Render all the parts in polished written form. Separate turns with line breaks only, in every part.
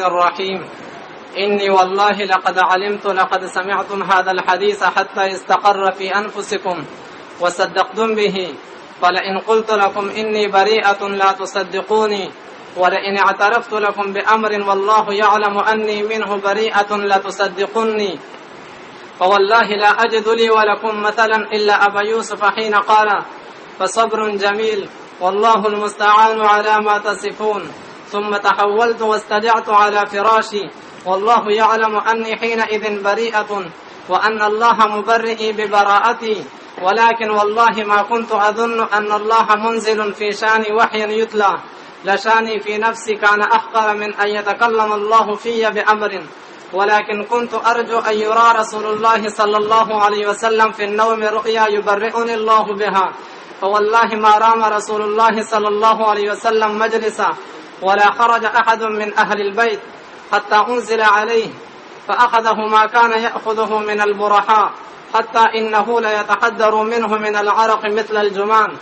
الرحيم إني والله لقد سمعتم هذا الحديث حتى استقر في أنفسكم وصدقتم به، فلئن قلت لكم إني بريئة لا تصدقوني، ولئن اعترفت لكم بأمر والله يعلم أني منه بريئة لا تصدقوني، فوالله لا أجد لي ولكم مثلا إلا أبا يوسف حين قال فصبر جميل والله المستعان على ما تصفون. ثم تحولت واستجعت على فراشي والله يعلم أني حينئذ بريئة وأن الله مبرئي ببراءتي، ولكن والله ما كنت أظن أن الله منزل في شأني وحيا يتلى، لشأني في نفسي كان أحقر من أن يتكلم الله في بأمر، ولكن كنت أرجو أن يرى رسول الله صلى الله عليه وسلم في النوم رؤيا يبرئني الله بها، فوالله ما رام رسول الله صلى الله عليه وسلم مجلسا ولا خرج أحد من أهل البيت حتى أنزل عليه فأخذه ما كان يأخذه من البرحاء، حتى إنه ليتحدر منه من العرق مثل الجمان،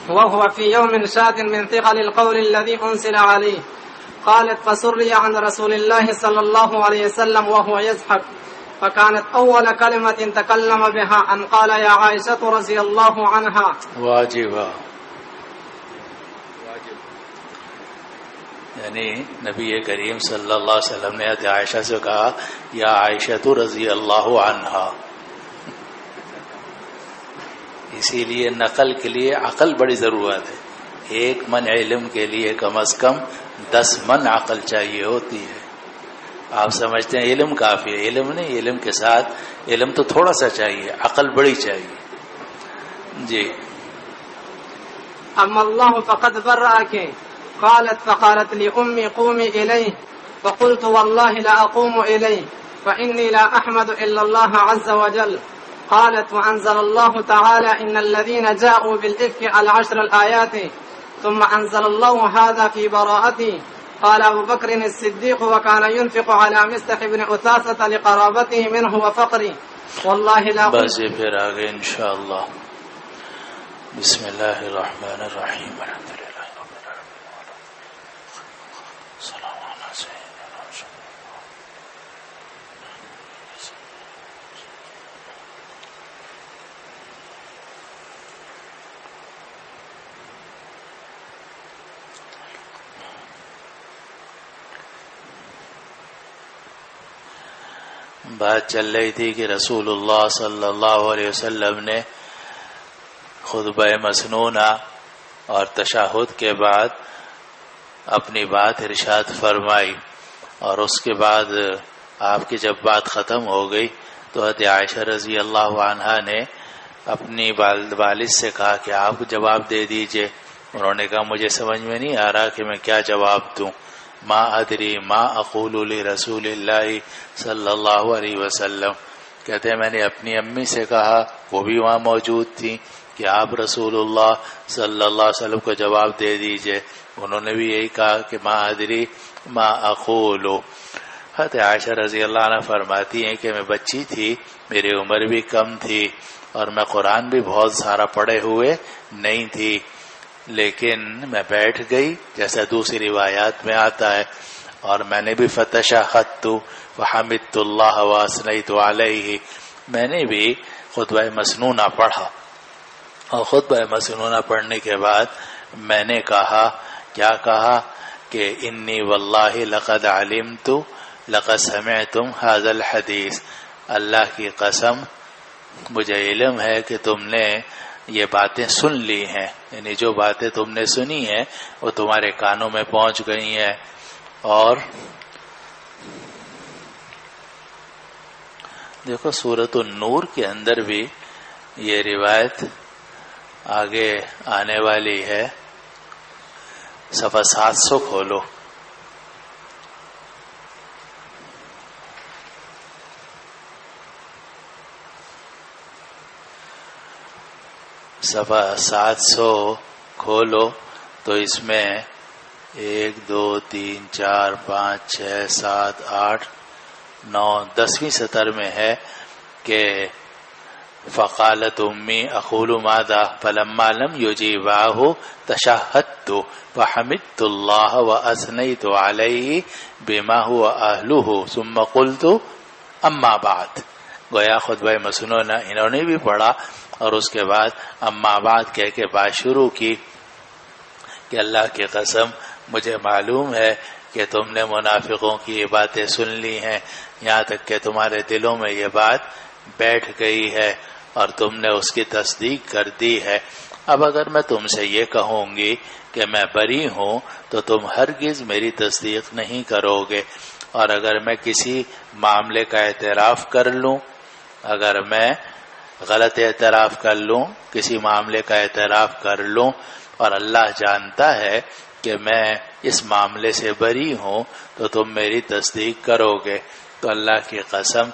وهو في يوم شاد من ثقل القول الذي أنزل عليه. قالت فسري عن رسول الله صلى الله عليه وسلم وهو يزحف، فكانت أول كلمة تكلم بها أن قال يا عائشة رضي الله عنها.
واجب یعنی نبی کریم صلی اللہ علیہ وسلم نے حضرت عائشہ سے کہا یا عائشہ رضی اللہ عنہا. اسی لیے نقل کے لیے عقل بڑی ضرورت ہے. ایک من علم کے لیے کم از کم 10 من عقل چاہیے ہوتی ہے. آپ سمجھتے ہیں علم کافی ہے، علم نہیں، علم کے ساتھ علم تو تھوڑا سا چاہیے، عقل بڑی چاہیے. جی
اما اللہ فقد برأک. قالت فقالت لي أمي قومي إليه، فقلت والله لا أقوم إليه فإني لا أحمد إلا الله عز وجل. قالت وأنزل الله تعالى إن الذين جاءوا بالإفك 10 الآيات ثم أنزل الله هذا في براءتي. قال أبو بكر الصديق وكان ينفق على مستح بن أثاثة لقرابته منه وفقري والله لا.
بس یہ پھر آگے انشاءاللہ. بسم اللہ الرحمن الرحیم. بات چل رہی تھی کہ رسول اللہ صلی اللہ علیہ وسلم نے خطبہ مسنونہ اور تشہد کے بعد اپنی بات ارشاد فرمائی، اور اس کے بعد آپ کی جب بات ختم ہو گئی تو حضرت عائشہ رضی اللہ عنہا نے اپنی والد سے کہا کہ آپ جواب دے دیجئے. انہوں نے کہا مجھے سمجھ میں نہیں آ رہا کہ میں کیا جواب دوں. ما ادری ما اقول لرسول اللہ صلی اللہ علیہ وسلم. کہتے ہیں میں نے اپنی امی سے کہا، وہ بھی وہاں موجود تھی، کہ آپ رسول اللہ صلی اللہ علیہ وسلم کو جواب دے دیجئے. انہوں نے بھی یہی کہا کہ ما ادری ما اقول. حضرت عائشہ رضی اللہ عنہ فرماتی ہیں کہ میں بچی تھی، میری عمر بھی کم تھی، اور میں قرآن بھی بہت سارا پڑھے ہوئے نہیں تھی، لیکن میں بیٹھ گئی جیسا دوسری روایات میں آتا ہے، اور میں نے بھی فتشہدت وحمدت اللہ واثنیت علیہ، میں نے بھی خطبہ مسنونہ پڑھا، اور خطبہ مسنونہ پڑھنے کے بعد میں نے کہا، کیا کہا کہ انی واللہ لقد علمت لقد سمعتم هذا الحدیث. اللہ کی قسم مجھے علم ہے کہ تم نے یہ باتیں سن لی ہیں، یعنی جو باتیں تم نے سنی ہیں وہ تمہارے کانوں میں پہنچ گئی ہیں. اور دیکھو سورۃ النور کے اندر بھی یہ روایت آگے آنے والی ہے. صفحہ 700 کھولو. صفحہ 700 کھولو تو اس میں 1 2 3 4 5 6 7 8 9 10ویں سطر میں ہے کہ فقالت امی اقول ماذا فلما لم يجيبه تشهدت فحمدت الله واثنيت عليه بما هو اهله ثم قلت اما بعد. گویا خطبہ مسنونہ انہوں نے بھی پڑھا اور اس کے بعد اما بعد کہہ کے بات شروع کی کہ اللہ کی قسم مجھے معلوم ہے کہ تم نے منافقوں کی یہ باتیں سن لی ہیں، یہاں تک کہ تمہارے دلوں میں یہ بات بیٹھ گئی ہے اور تم نے اس کی تصدیق کر دی ہے. اب اگر میں تم سے یہ کہوں گی کہ میں بری ہوں تو تم ہرگز میری تصدیق نہیں کرو گے، اور اگر میں کسی معاملے کا اعتراف کر لوں، اگر میں غلط اعتراف کر لوں، کسی معاملے کا اعتراف کر لوں اور اللہ جانتا ہے کہ میں اس معاملے سے بری ہوں تو تم میری تصدیق کرو گے. تو اللہ کی قسم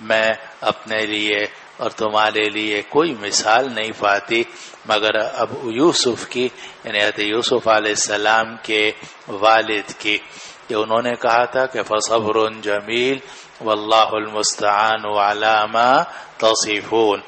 میں اپنے لیے اور تمہارے لیے کوئی مثال نہیں پاتی مگر ابو یوسف کی، یعنی حضرت یوسف علیہ السلام کے والد کی، کہ انہوں نے کہا تھا کہ فصبر جمیل واللہ المستعان علی ما تصفون.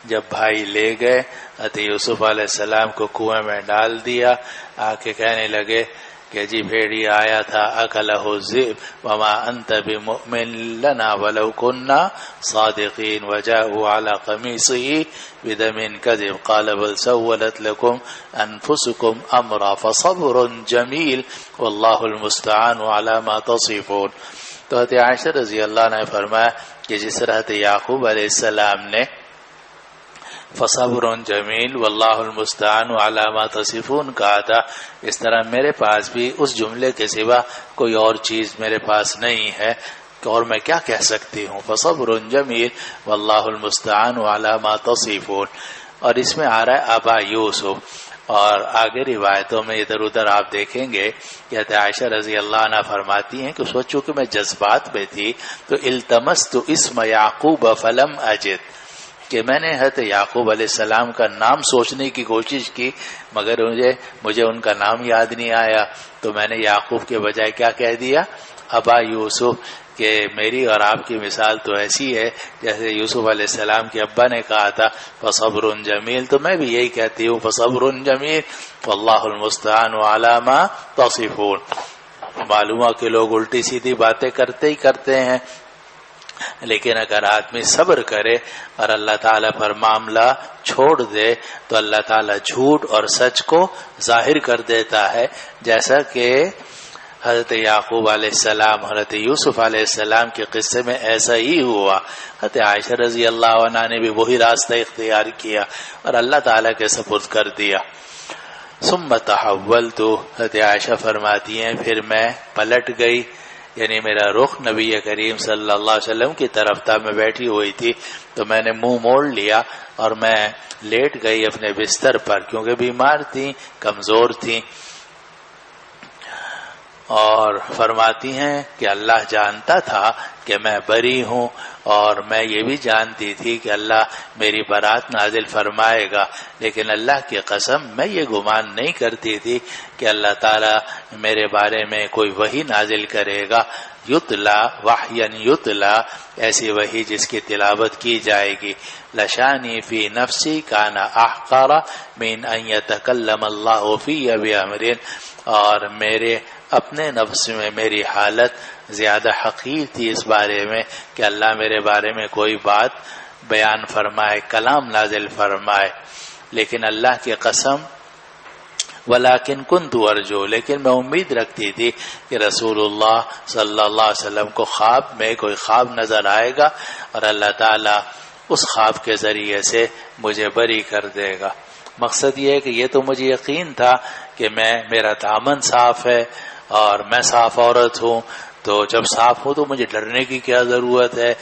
جب بھائی لے گئے حضرت یوسف علیہ السلام کو کنویں میں ڈال دیا، آ کے کہنے لگے کہ جی بھیڑیا آیا تھا اکلہ الذئب وما انت بمؤمن لنا ولو كنا صادقین وجاءوا على قمیصه بدم كذب قال بل سولت لكم انفسكم امرا فصبر جمیل واللہ المستعان على ما تصفون. تو حضرت عائشہ رضی اللہ عنہ نے فرمایا کہ جس طرح حضرت یعقوب علیہ السلام نے فصبر جمیل واللہ المستعان علی ما تصفون کہا تھا، اس طرح میرے پاس بھی اس جملے کے سوا کوئی اور چیز میرے پاس نہیں ہے اور میں کیا کہہ سکتی ہوں. فصبر جمیل واللہ المستعان علی ما تصفون. اور اس میں آ رہا ہے ابا یوسف، اور آگے روایتوں میں ادھر ادھر آپ دیکھیں گے کہ عائشہ رضی اللہ عنہ فرماتی ہیں کہ سوچو کہ میں جذبات میں تھی تو التمست اسم یعقوب فلم اجد، کہ میں نے حضرت یعقوب علیہ السلام کا نام سوچنے کی کوشش کی مگر مجھے ان کا نام یاد نہیں آیا، تو میں نے یعقوب کے بجائے کیا کہہ دیا، ابا یوسف. کہ میری اور آپ کی مثال تو ایسی ہے جیسے یوسف علیہ السلام کے ابا نے کہا تھا فصبر جمیل، تو میں بھی یہی کہتی ہوں فصبر جمیل واللہ المستعان علی ما تصفون. معلوم ہے کہ لوگ الٹی سیدھی باتیں کرتے ہی کرتے ہیں، لیکن اگر آدمی صبر کرے اور اللہ تعالیٰ پر معاملہ چھوڑ دے تو اللہ تعالیٰ جھوٹ اور سچ کو ظاہر کر دیتا ہے، جیسا کہ حضرت یعقوب علیہ السلام حضرت یوسف علیہ السلام کے قصے میں ایسا ہی ہوا. حضرت عائشہ رضی اللہ عنہ نے بھی وہی راستہ اختیار کیا اور اللہ تعالیٰ کے سپرد کر دیا. ثم تحولت، حضرت عائشہ فرماتی ہیں پھر میں پلٹ گئی، یعنی میرا رخ نبی کریم صلی اللہ علیہ وسلم کی طرف تھا، میں بیٹھی ہوئی تھی تو میں نے منہ موڑ لیا اور میں لیٹ گئی اپنے بستر پر، کیونکہ بیمار تھی، کمزور تھی. اور فرماتی ہیں کہ اللہ جانتا تھا کہ میں بری ہوں اور میں یہ بھی جانتی تھی کہ اللہ میری برات نازل فرمائے گا، لیکن اللہ کی قسم میں یہ گمان نہیں کرتی تھی کہ اللہ تعالیٰ میرے بارے میں کوئی وحی نازل کرے گا. یتلا وحیا یتلا، ایسی وحی جس کی تلاوت کی جائے گی. لشانی فی نفسی کان احقر من ان یتکلم اللہ فی بامر، اور میرے اپنے نفس میں میری حالت زیادہ حقیر تھی اس بارے میں کہ اللہ میرے بارے میں کوئی بات بیان فرمائے، کلام نازل فرمائے. لیکن اللہ کی قسم ولیکن کنت ارجو، لیکن میں امید رکھتی تھی کہ رسول اللہ صلی اللہ علیہ وسلم کو خواب میں کوئی خواب نظر آئے گا اور اللہ تعالیٰ اس خواب کے ذریعے سے مجھے بری کر دے گا. مقصد یہ ہے کہ یہ تو مجھے یقین تھا کہ میرا دامن صاف ہے اور میں صاف عورت ہوں، تو جب صاف ہوں تو مجھے ڈرنے کی کیا ضرورت ہے.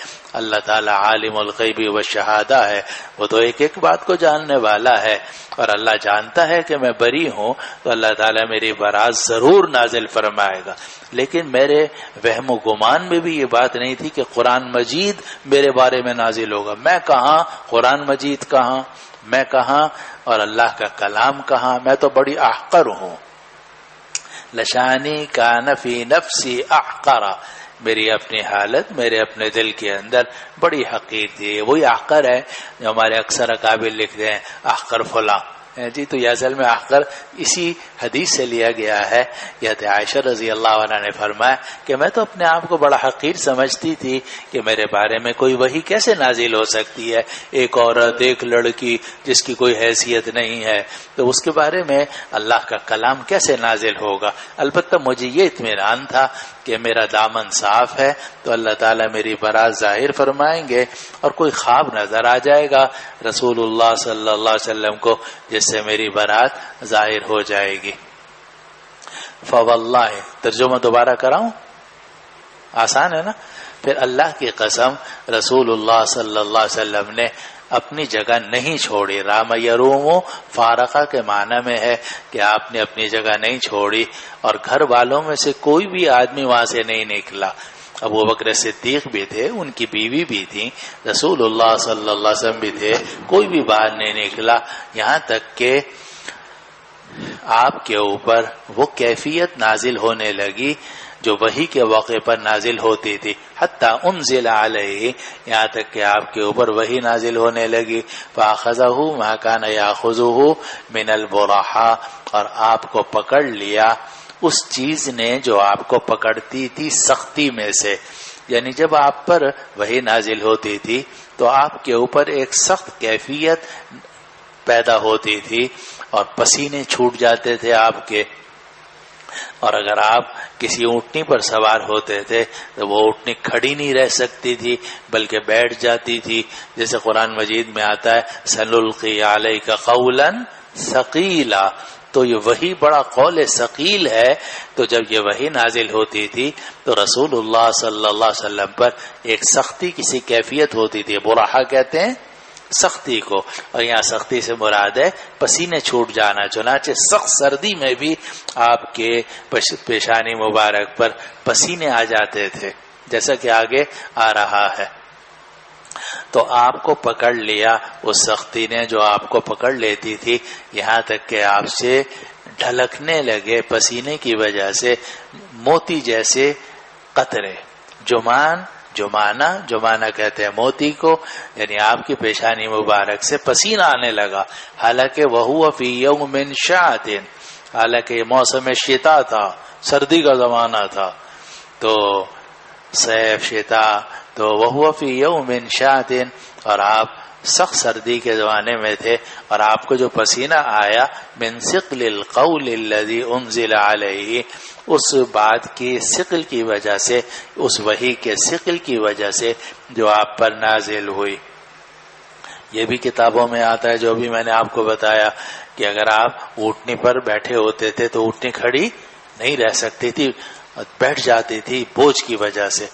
اللہ تعالیٰ عالم الغیب والشہادہ ہے، وہ تو ایک ایک بات کو جاننے والا ہے، اور اللہ جانتا ہے کہ میں بری ہوں تو اللہ تعالیٰ میری برات ضرور نازل فرمائے گا. لیکن میرے وہم و گمان میں بھی یہ بات نہیں تھی کہ قرآن مجید میرے بارے میں نازل ہوگا. میں کہاں، قرآن مجید کہاں، میں کہاں اور اللہ کا کلام کہاں، میں تو بڑی احقر ہوں. لشانی کان فی نفسی احقرا، میری اپنی حالت میرے اپنے دل کے اندر بڑی حقیر تھی. وہی احقر ہے جو ہمارے اکثر اکابر لکھتے ہیں احقر فلاں جی، تو یہ اصل میں احقر اسی حدیث سے لیا گیا ہے. یہ عائشہ رضی اللہ عنہ نے فرمایا کہ میں تو اپنے آپ کو بڑا حقیر سمجھتی تھی کہ میرے بارے میں کوئی وحی کیسے نازل ہو سکتی ہے، ایک عورت، ایک لڑکی جس کی کوئی حیثیت نہیں ہے، تو اس کے بارے میں اللہ کا کلام کیسے نازل ہوگا. البتہ مجھے یہ اطمینان تھا کہ میرا دامن صاف ہے تو اللہ تعالیٰ میری برات ظاہر فرمائیں گے اور کوئی خواب نظر آ جائے گا رسول اللہ صلی اللہ علیہ وسلم کو جس سے میری برات ظاہر ہو جائے گی. فواللہ، ترجمہ دوبارہ کراؤں؟ آسان ہے نا. پھر اللہ کی قسم رسول اللہ صلی اللہ علیہ وسلم نے اپنی جگہ نہیں چھوڑی. رام یروم فارقہ کے معنی میں ہے کہ آپ نے اپنی جگہ نہیں چھوڑی، اور گھر والوں میں سے کوئی بھی آدمی وہاں سے نہیں نکلا. ابوبکر صدیق بھی تھے، ان کی بیوی بھی تھی، رسول اللہ صلی اللہ علیہ وسلم بھی تھے، کوئی بھی باہر نہیں نکلا، یہاں تک کہ آپ کے اوپر وہ کیفیت نازل ہونے لگی جو وحی کے موقع پر نازل ہوتی تھی. حتی انزل علیہ، یہاں تک کہ آپ کے اوپر وحی نازل ہونے لگی. فاخذہ ما کان یاخذہ من البرحاء، اور آپ کو پکڑ لیا اس چیز نے جو آپ کو پکڑتی تھی سختی میں سے. یعنی جب آپ پر وحی نازل ہوتی تھی تو آپ کے اوپر ایک سخت کیفیت پیدا ہوتی تھی اور پسینے چھوٹ جاتے تھے آپ کے. اور اگر آپ کسی اونٹنی پر سوار ہوتے تھے تو وہ اونٹنی کھڑی نہیں رہ سکتی تھی بلکہ بیٹھ جاتی تھی. جیسے قرآن مجید میں آتا ہے سنلقی علیک قولا ثقیلا، تو یہ وحی بڑا قول ثقیل ہے. تو جب یہ وحی نازل ہوتی تھی تو رسول اللہ صلی اللہ علیہ وسلم پر ایک سختی کسی کیفیت ہوتی تھی. برحا کہتے ہیں سختی کو، اور یہاں سختی سے مراد ہے پسینے چھوٹ جانا. چنانچہ سخت سردی میں بھی آپ کے پیشانی مبارک پر پسینے آ جاتے تھے جیسا کہ آگے آ رہا ہے. تو آپ کو پکڑ لیا اس سختی نے جو آپ کو پکڑ لیتی تھی، یہاں تک کہ آپ سے ڈھلکنے لگے پسینے کی وجہ سے موتی جیسے قطرے. جمانہ کہتے ہیں موتی کو، یعنی آپ کی پیشانی مبارک سے پسینہ آنے لگا. حالانکہ وہو فی یوم شاۃ، حالانکہ یہ موسم شتا تھا، سردی کا زمانہ تھا، تو صیف شتا، تو وہو فی یوم شاۃ، اور آپ سخت سردی کے زمانے میں تھے، اور آپ کو جو پسینہ آیا من ثقل القول الذی انزل علیہ، اس بات کی ثقل کی وجہ سے، اس وحی کے ثقل کی وجہ سے جو آپ پر نازل ہوئی. یہ بھی کتابوں میں آتا ہے جو بھی میں نے آپ کو بتایا کہ اگر آپ اونٹنی پر بیٹھے ہوتے تھے تو اونٹنی کھڑی نہیں رہ سکتی تھی، بیٹھ جاتی تھی بوجھ کی وجہ سے.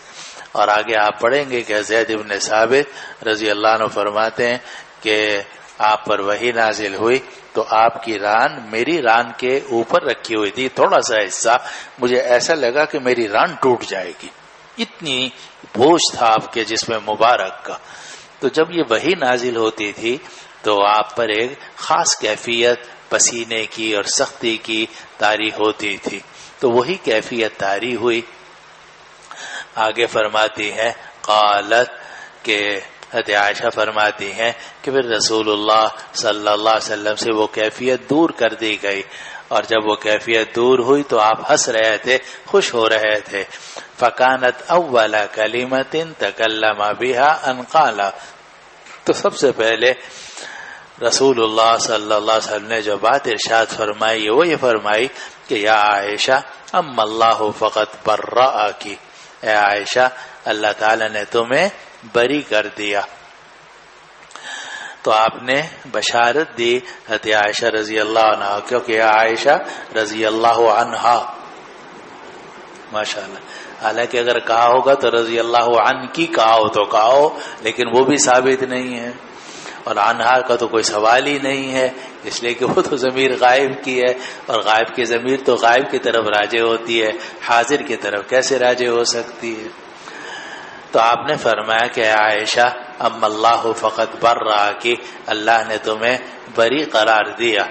اور آگے آپ پڑھیں گے کہ زید بن ثابت رضی اللہ عنہ فرماتے ہیں کہ آپ پر وحی نازل ہوئی تو آپ کی ران میری ران کے اوپر رکھی ہوئی تھی، تھوڑا سا حصہ مجھے ایسا لگا کہ میری ران ٹوٹ جائے گی، اتنی بوجھ تھا آپ کے جسم مبارک کا. تو جب یہ وحی نازل ہوتی تھی تو آپ پر ایک خاص کیفیت پسینے کی اور سختی کی طاری ہوتی تھی، تو وہی کیفیت طاری ہوئی. آگے فرماتی ہے قالت کہ حضرت عائشہ فرماتی ہیں کہ پھر رسول اللہ صلی اللہ علیہ وسلم سے وہ کیفیت دور کر دی گئی، اور جب وہ کیفیت دور ہوئی تو آپ ہنس رہے تھے، خوش ہو رہے تھے. فکانت اول کلمۃ تکلم بها ان قال، تو سب سے پہلے رسول اللہ صلی اللہ علیہ وسلم نے جو بات ارشاد فرمائی وہ یہ فرمائی کہ یا عائشہ اما اللہ فقط برأکی، اے عائشہ اللہ تعالی نے تمہیں بری کر دیا. تو آپ نے بشارت دی حضرت عائشہ رضی اللہ عنہ، کیونکہ عائشہ رضی اللہ عنہا، ماشاءاللہ. حالانکہ اگر کہا ہوگا تو رضی اللہ عنہ کی کہا ہو تو کہا ہو، لیکن وہ بھی ثابت نہیں ہے، اور عنہا کا تو کوئی سوال ہی نہیں ہے، اس لیے کہ وہ تو ضمیر غائب کی ہے، اور غائب کی ضمیر تو غائب کی طرف راجع ہوتی ہے، حاضر کی طرف کیسے راجع ہو سکتی ہے. تو آپ نے فرمایا کہ عائشہ اما اللہ فقط برا، کہ اللہ نے تمہیں بری قرار دیا.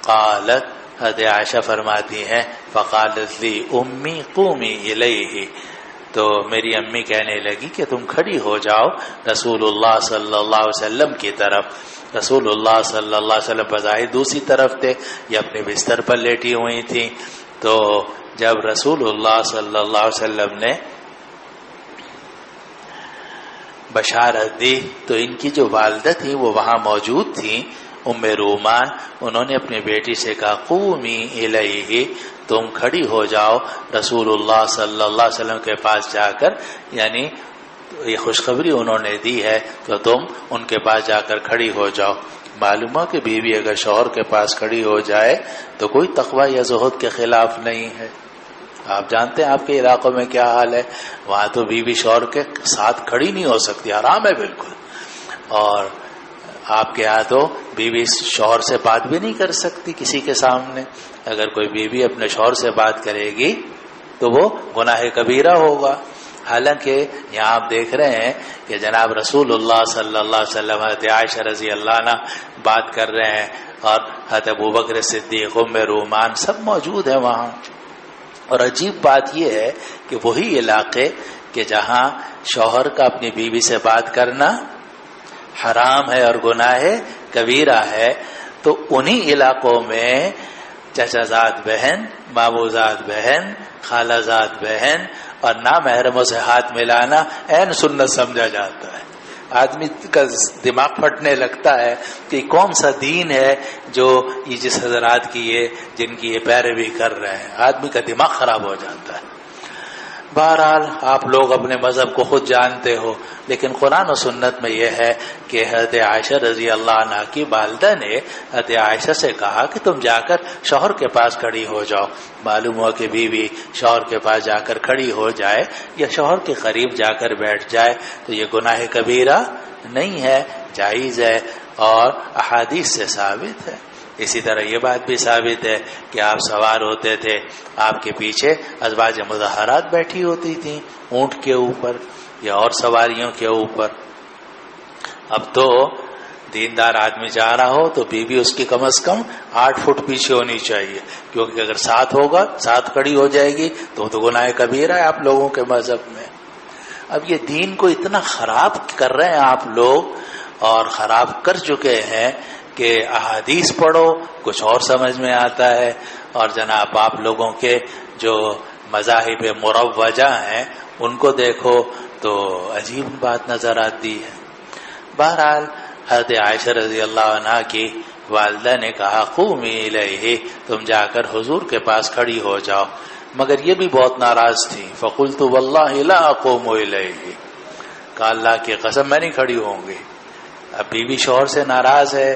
قالت، حضرت عائشہ فرماتی ہیں فقالت لی امی قومی الیہ، تو میری امی کہنے لگی کہ تم کھڑی ہو جاؤ رسول اللہ صلی اللہ علیہ وسلم کی طرف۔ رسول اللہ صلی اللہ علیہ وسلم بظاہر دوسری طرف تھے، یہ اپنے بستر پر لیٹی ہوئی تھیں، تو جب رسول اللہ صلی اللہ علیہ وسلم نے بشارت دی تو ان کی جو والدہ تھی وہ وہاں موجود تھیں، ام رومان، انہوں نے اپنی بیٹی سے کہا قومی الیہ، تم کھڑی ہو جاؤ رسول اللہ صلی اللہ علیہ وسلم کے پاس جا کر، یعنی یہ خوشخبری انہوں نے دی ہے تو تم ان کے پاس جا کر کھڑی ہو جاؤ۔ معلوم ہو کہ بیوی اگر شوہر کے پاس کھڑی ہو جائے تو کوئی تقوی یا زہد کے خلاف نہیں ہے۔ آپ جانتے ہیں آپ کے علاقوں میں کیا حال ہے، وہاں تو بیوی شوہر کے ساتھ کھڑی نہیں ہو سکتی، حرام ہے بالکل، اور آپ کے ہاں تو بیوی شوہر سے بات بھی نہیں کر سکتی کسی کے سامنے۔ اگر کوئی بیوی اپنے شوہر سے بات کرے گی تو وہ گناہ کبیرہ ہوگا۔ حالانکہ یہاں آپ دیکھ رہے ہیں کہ جناب رسول اللہ صلی اللہ علیہ وسلم، حضرت عائشہ رضی اللہ عنہ بات کر رہے ہیں، اور حضرت ابوبکر صدیق، ام رومان سب موجود ہیں وہاں۔ اور عجیب بات یہ ہے کہ وہی علاقے کہ جہاں شوہر کا اپنی بیوی سے بات کرنا حرام ہے اور گناہ کبیرہ ہے، تو انہی علاقوں میں چچا زاد بہن، مامو زاد بہن، خالہ زاد بہن اور نامحرموں سے ہاتھ ملانا عین سنت سمجھا جاتا ہے۔ آدمی کا دماغ پھٹنے لگتا ہے کہ کون سا دین ہے جو یہ جس حضرات کی جن کی یہ پیروی کر رہے ہیں، آدمی کا دماغ خراب ہو جاتا ہے۔ بہرحال آپ لوگ اپنے مذہب کو خود جانتے ہو، لیکن قرآن و سنت میں یہ ہے کہ حضرت عائشہ رضی اللہ عنہ کی والدہ نے حضرت عائشہ سے کہا کہ تم جا کر شوہر کے پاس کھڑی ہو جاؤ۔ معلوم ہوا کہ بیوی شوہر کے پاس جا کر کھڑی ہو جائے یا شوہر کے قریب جا کر بیٹھ جائے تو یہ گناہ کبیرہ نہیں ہے، جائز ہے اور احادیث سے ثابت ہے۔ اسی طرح یہ بات بھی ثابت ہے کہ آپ سوار ہوتے تھے، آپ کے پیچھے ازواج مطہرات بیٹھی ہوتی تھیں، اونٹ کے اوپر یا اور سواریوں کے اوپر۔ اب تو دیندار آدمی جا رہا ہو تو بیوی اس کی کم از کم 8 فٹ پیچھے ہونی چاہیے، کیونکہ اگر ساتھ ہوگا، ساتھ کھڑی ہو جائے گی تو گناہ کبیرہ ہے آپ لوگوں کے مذہب میں۔ اب یہ دین کو اتنا خراب کر رہے ہیں آپ لوگ، اور خراب کر چکے ہیں کہ احادیث پڑھو کچھ اور سمجھ میں آتا ہے، اور جناب آپ لوگوں کے جو مذاہب مروجہ ہیں ان کو دیکھو تو عجیب بات نظر آتی ہے۔ بہرحال حضرت عائشہ رضی اللہ عنہ کی والدہ نے کہا قومی الیہ، تم جا کر حضور کے پاس کھڑی ہو جاؤ، مگر یہ بھی بہت ناراض تھی۔ فقلت واللہ لا اقوم الیہ، کہا اللہ کی قسم میں نہیں کھڑی ہوں گی۔ اب بیوی شوہر سے ناراض ہے،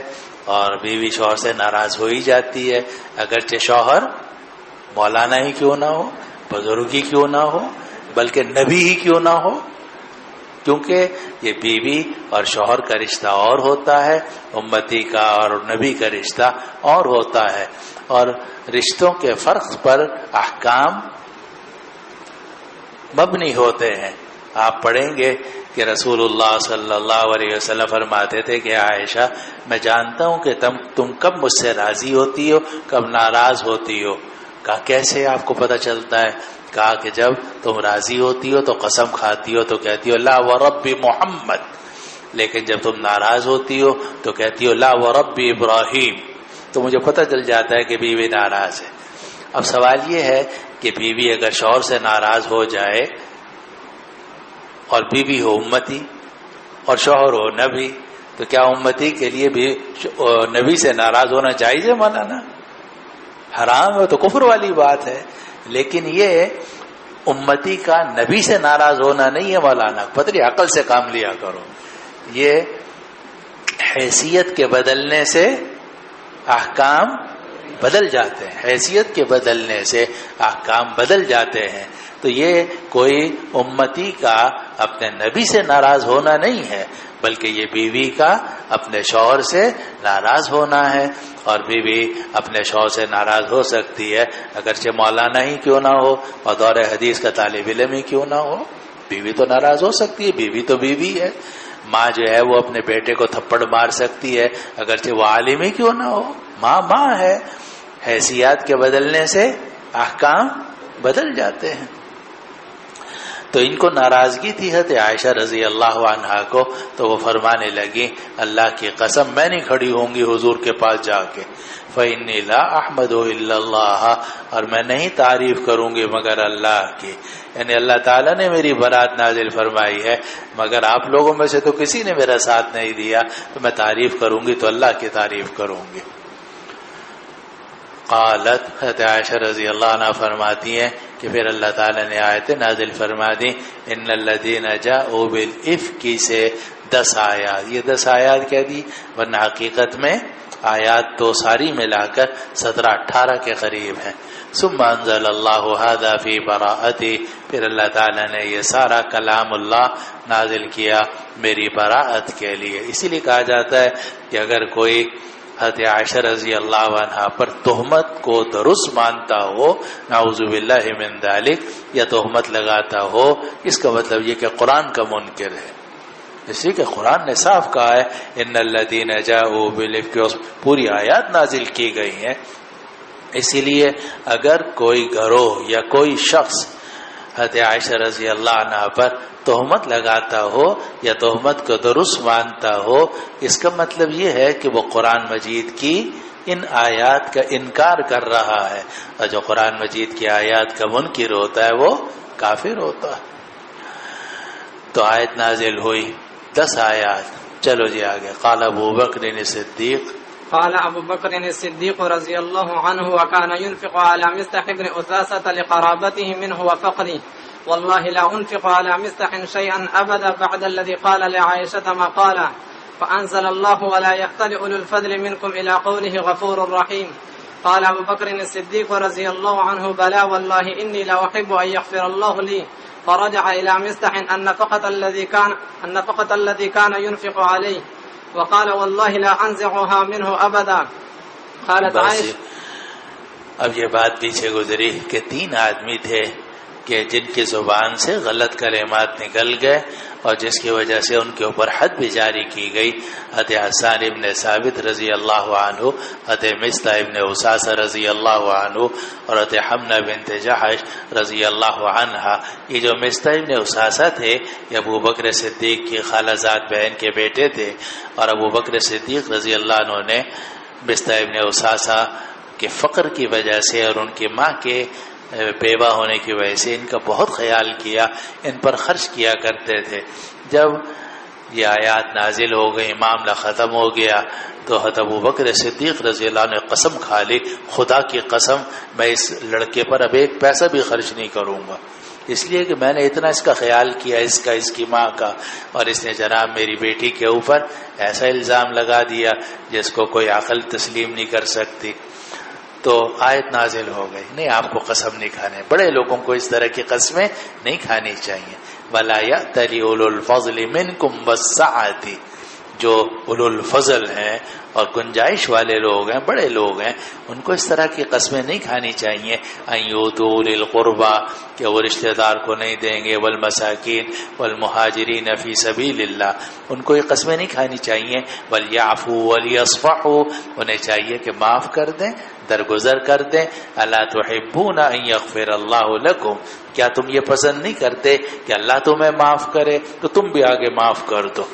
اور بیوی شوہر سے ناراض ہو ہی جاتی ہے، اگرچہ شوہر مولانا ہی کیوں نہ ہو، بزرگ ہی کیوں نہ ہو، بلکہ نبی ہی کیوں نہ ہو، کیونکہ یہ بیوی اور شوہر کا رشتہ اور ہوتا ہے، امتی کا اور نبی کا رشتہ اور ہوتا ہے، اور رشتوں کے فرق پر احکام مبنی ہوتے ہیں۔ آپ پڑھیں گے کہ رسول اللہ صلی اللہ علیہ وسلم فرماتے تھے کہ عائشہ میں جانتا ہوں کہ تم کب مجھ سے راضی ہوتی ہو، کب ناراض ہوتی ہو۔ کہا کیسے آپ کو پتہ چلتا ہے؟ کہا کہ جب تم راضی ہوتی ہو تو قسم کھاتی ہو تو کہتی ہو لا ورب محمد، لیکن جب تم ناراض ہوتی ہو تو کہتی ہو لا ورب ابراہیم، تو مجھے پتہ چل جاتا ہے کہ بیوی ناراض ہے۔ اب سوال یہ ہے کہ بیوی اگر شوہر سے ناراض ہو جائے، اور بیوی ہو امتی اور شوہر ہو نبی، تو کیا امتی کے لیے بھی نبی سے ناراض ہونا جائز ہے؟ مولانا حرام ہے، تو کفر والی بات ہے۔ لیکن یہ امتی کا نبی سے ناراض ہونا نہیں ہے مولانا، پتری عقل سے کام لیا کرو۔ یہ حیثیت کے بدلنے سے احکام بدل جاتے ہیں، حیثیت کے بدلنے سے احکام بدل جاتے ہیں۔ تو یہ کوئی امتی کا اپنے نبی سے ناراض ہونا نہیں ہے، بلکہ یہ بیوی کا اپنے شوہر سے ناراض ہونا ہے، اور بیوی اپنے شوہر سے ناراض ہو سکتی ہے اگرچہ مولانا ہی کیوں نہ ہو اور دور حدیث کا طالب علم ہی کیوں نہ ہو، بیوی تو ناراض ہو سکتی ہے، بیوی تو بیوی ہے۔ ماں جو ہے وہ اپنے بیٹے کو تھپڑ مار سکتی ہے اگرچہ وہ عالم ہی کیوں نہ ہو، ماں ہے۔ حیثیات کے بدلنے سے احکام بدل جاتے ہیں. تو ان کو ناراضگی تھی حضرت عائشہ رضی اللہ عنہا کو, تو وہ فرمانے لگی اللہ کی قسم میں نہیں کھڑی ہوں گی حضور کے پاس جا کے, فإنی لا احمد الا اللہ, اور میں نہیں تعریف کروں گی مگر اللہ کی. یعنی اللہ تعالیٰ نے میری برات نازل فرمائی ہے, مگر آپ لوگوں میں سے تو کسی نے میرا ساتھ نہیں دیا, تو میں تعریف کروں گی تو اللہ کی تعریف کروں گی. قالت, حضرت عائشہ رضی اللہ عنہ فرماتی ہیں کہ پھر اللہ تعالیٰ نے آیت نازل فرما دی, ان الذین جاءوا بالافک سے 10 آیات. یہ 10 آیات کہہ دی, ورنہ حقیقت میں آیات تو ساری ملا کر 17-18 کے قریب ہیں. ثم انزل اللہ ھذا فی براءتی, پھر اللہ تعالیٰ نے یہ سارا کلام اللہ نازل کیا میری براءت کے لیے. اسی لیے کہا جاتا ہے کہ اگر کوئی حضرت عائشہ رضی اللہ عنہا پر تہمت کو درست مانتا ہو, نعوذ باللہ من ذالک, یا تہمت لگاتا ہو, اس کا مطلب یہ کہ قرآن کا منکر ہے. اس لیے کہ قرآن نے صاف کہا ہے ان الذین جاءوا بالافک, پوری آیات نازل کی گئی ہیں. اسی لیے اگر کوئی گروہ یا کوئی شخص حضرت عائشہ رضی اللہ عنہ پر تہمت لگاتا ہو یا تہمت کو درست مانتا ہو, اس کا مطلب یہ ہے کہ وہ قرآن مجید کی ان آیات کا انکار کر رہا ہے, اور جو قرآن مجید کی آیات کا منکر ہوتا ہے وہ کافر ہوتا ہے. تو آیت نازل ہوئی 10 آیات. چلو جی آگے. قال ابو بکر صدیق,
قال ابو بکر الصدیق رضی اللہ عنہ وكان ينفق على مستح بن أثاثة لقرابته منه وفقره, والله لا أنفق على مستح شيئا أبدا بعد الذي قال لعائشة ما قال, فأنزل الله ولا يختل أولو الفضل منكم إلى قوله غفور رحيم. قال ابو بکر الصدیق رضی اللہ عنہ بلا والله إني لا أحب أن يغفر الله لي, فرجع إلى مستح النفقة الذي كان ينفق عليه, وقال والله لا انزعها منه ابدا. قالت عائشہ,
اب یہ بات پیچھے گزری کہ 3 آدمی تھے کہ جن کی زبان سے غلط کلمات نکل گئے اور جس کی وجہ سے ان کے اوپر حد بھی جاری کی گئی. حضرت حسان ابن ثابت رضی اللہ عنہ, حضرت مصطح ابن اساسہ رضی اللہ عنہ, اور حضرت حمنہ بنت جحش رضی اللہ عنہا. یہ جو مصطح ابن اساسہ تھے یہ ابو بکر صدیق کی خالہ زاد بہن کے بیٹے تھے, اور ابو بکر صدیق رضی اللہ عنہ نے مصطح ابن اساسہ کے فقر کی وجہ سے اور ان کی ماں کے بیوہ ہونے کی وجہ سے ان کا بہت خیال کیا, ان پر خرچ کیا کرتے تھے. جب یہ آیات نازل ہو گئی, معاملہ ختم ہو گیا, تو حضرت ابو بکر صدیق رضی اللہ عنہ نے قسم کھا لی, خدا کی قسم میں اس لڑکے پر اب 1 پیسہ بھی خرچ نہیں کروں گا, اس لیے کہ میں نے اتنا اس کا خیال کیا, اس کی ماں کا, اور اس نے جناب میری بیٹی کے اوپر ایسا الزام لگا دیا جس کو کوئی عقل تسلیم نہیں کر سکتی. تو آیت نازل ہو گئی, نہیں آپ کو قسم نہیں کھانے, بڑے لوگوں کو اس طرح کی قسمیں نہیں کھانی چاہیے. وَلَا يَأْتَلِ أُولُو الْفَضْلِ مِنْكُمْ وَالسَّعَةِ, جو اولو الفضل ہیں اور گنجائش والے لوگ ہیں, بڑے لوگ ہیں, ان کو اس طرح کی قسمیں نہیں کھانی چاہیے. أَن يُؤْتُوا أُولِي الْقُرْبَى, کہ وہ رشتہ دار کو نہیں دیں گے, والمساکین والمہاجرین فی سبیل اللہ, ان کو یہ قسمیں نہیں کھانی چاہیے. وَلْيَعْفُوا وَلْيَصْفَحُوا, انہیں چاہیے کہ معاف کر دیں, درگزر کر دیں. الا تحبون ان یغفر اللہ لکم, کیا تم یہ پسند نہیں کرتے کہ اللہ تمہیں معاف کرے, تو تم بھی آگے معاف کر دو.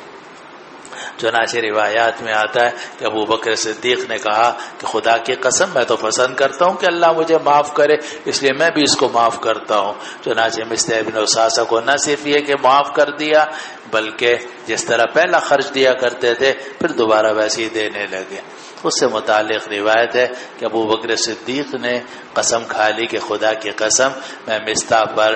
چنانچہ روایات میں آتا ہے کہ ابو بکر صدیق نے کہا کہ خدا کی قسم میں تو پسند کرتا ہوں کہ اللہ مجھے معاف کرے, اس لیے میں بھی اس کو معاف کرتا ہوں. چنانچہ مصطح ابن اساسہ کو نہ صرف یہ کہ معاف کر دیا, بلکہ جس طرح پہلا خرچ دیا کرتے تھے پھر دوبارہ ویسے ہی دینے لگے. اس سے متعلق روایت ہے کہ ابو بکر صدیق نے قسم کھا لی کہ خدا کی قسم میں مصطح پر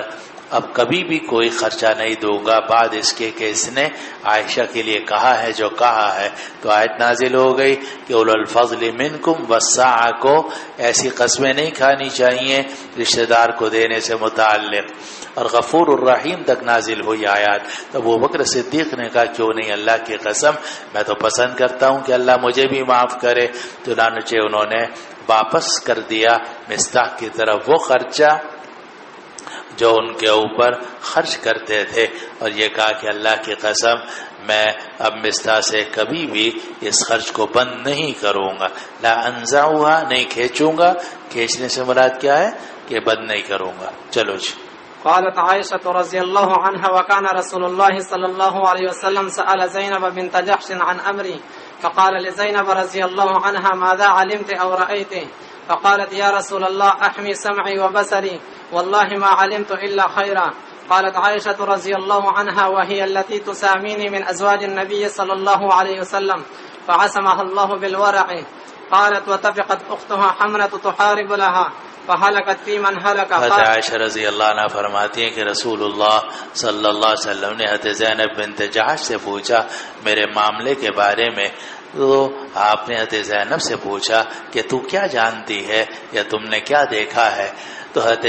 اب کبھی بھی کوئی خرچہ نہیں دوں گا بعد اس کے کہ اس نے عائشہ کے لیے کہا ہے جو کہا ہے. تو آیت نازل ہو گئی کہ اولو الفضل منکم والسعہ کو ایسی قسمیں نہیں کھانی چاہیے رشتہ دار کو دینے سے متعلق. اور غفور الرحیم تک نازل ہوئی آیات. تو ابو بکر صدیق نے کہا کیوں نہیں, اللہ کی قسم میں تو پسند کرتا ہوں کہ اللہ مجھے بھی معاف کرے. چنانچہ انہوں نے واپس کر دیا مصطح کی طرف وہ خرچہ جو ان کے اوپر خرچ کرتے تھے، اور یہ کہا کہ اللہ کی قسم میں اب مصطح سے کبھی بھی اس خرچ کو بند نہیں کروں گا، لا انزعها، نہیں کھینچوں گا، کھینچنے سے مراد کیا ہے کہ بند نہیں کروں گا۔ چلو جی۔
قالت عائشة رضي الله عنها وكان رسول الله صلى الله عليه وسلم سأل زينب بنت جحش عن أمري فقال لزينب رضي الله عنها ماذا علمت أو رأيت؟ فقالت يا رسول الله أحمي سمعي وبصري والله ما علمت إلا خيرا. قالت عائشة رضي الله عنها وهي التي تساميني من أزواج النبي صلى الله عليه وسلم فعصمها الله بالورع. قالت وتفقت أختها حمنة تحارب لها فهلكت في من هلك.
حضرت عائشہ رضی اللہ عنہ فرماتی ہیں کہ رسول اللہ صلی اللہ علیہ وسلم نے حضرت زینب بنت جحش سے پوچھا میرے معاملے کے بارے میں، تو آپ نے حضرت زینب سے پوچھا کہ تو کیا جانتی ہے یا تم نے کیا دیکھا ہے؟ تو حضرت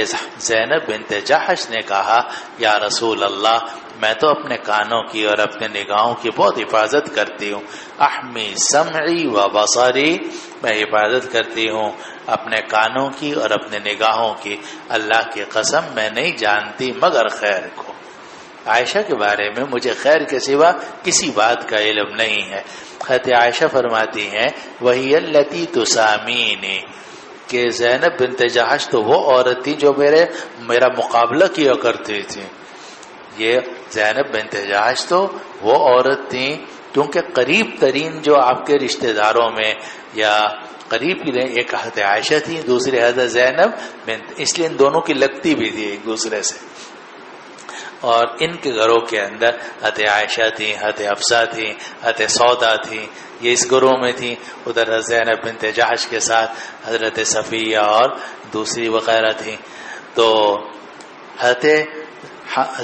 زینب بنت جحش نے کہا یا رسول اللہ میں تو اپنے کانوں کی اور اپنے نگاہوں کی بہت حفاظت کرتی ہوں، احمی سمعی و بصری، میں حفاظت کرتی ہوں اپنے کانوں کی اور اپنے نگاہوں کی، اللہ کی قسم میں نہیں جانتی مگر خیر کو۔ عائشہ کے بارے میں مجھے خیر کے سوا کسی بات کا علم نہیں ہے۔ حضرت عائشہ فرماتی ہیں وہی التی تسامینی، کہ زینب بنت جحش تو وہ عورت تھی جو میرا مقابلہ کیا کرتی تھی۔ یہ زینب بنت جحش تو وہ عورت تھی کیونکہ قریب ترین جو آپ کے رشتہ داروں میں یا قریب کی ایک حضرت عائشہ تھی، دوسری حضرت زینب بنت، اس لیے ان دونوں کی لگتی بھی تھی ایک دوسرے سے، اور ان کے گھروں کے اندر حضرت عائشہ تھی، حضرت حفصہ تھی، حضرت سودا تھی، یہ اس گروہ میں تھی، ادھر حضرت زینب بنت جحش کے ساتھ حضرت صفیہ اور دوسری وغیرہ تھی۔ تو حضرت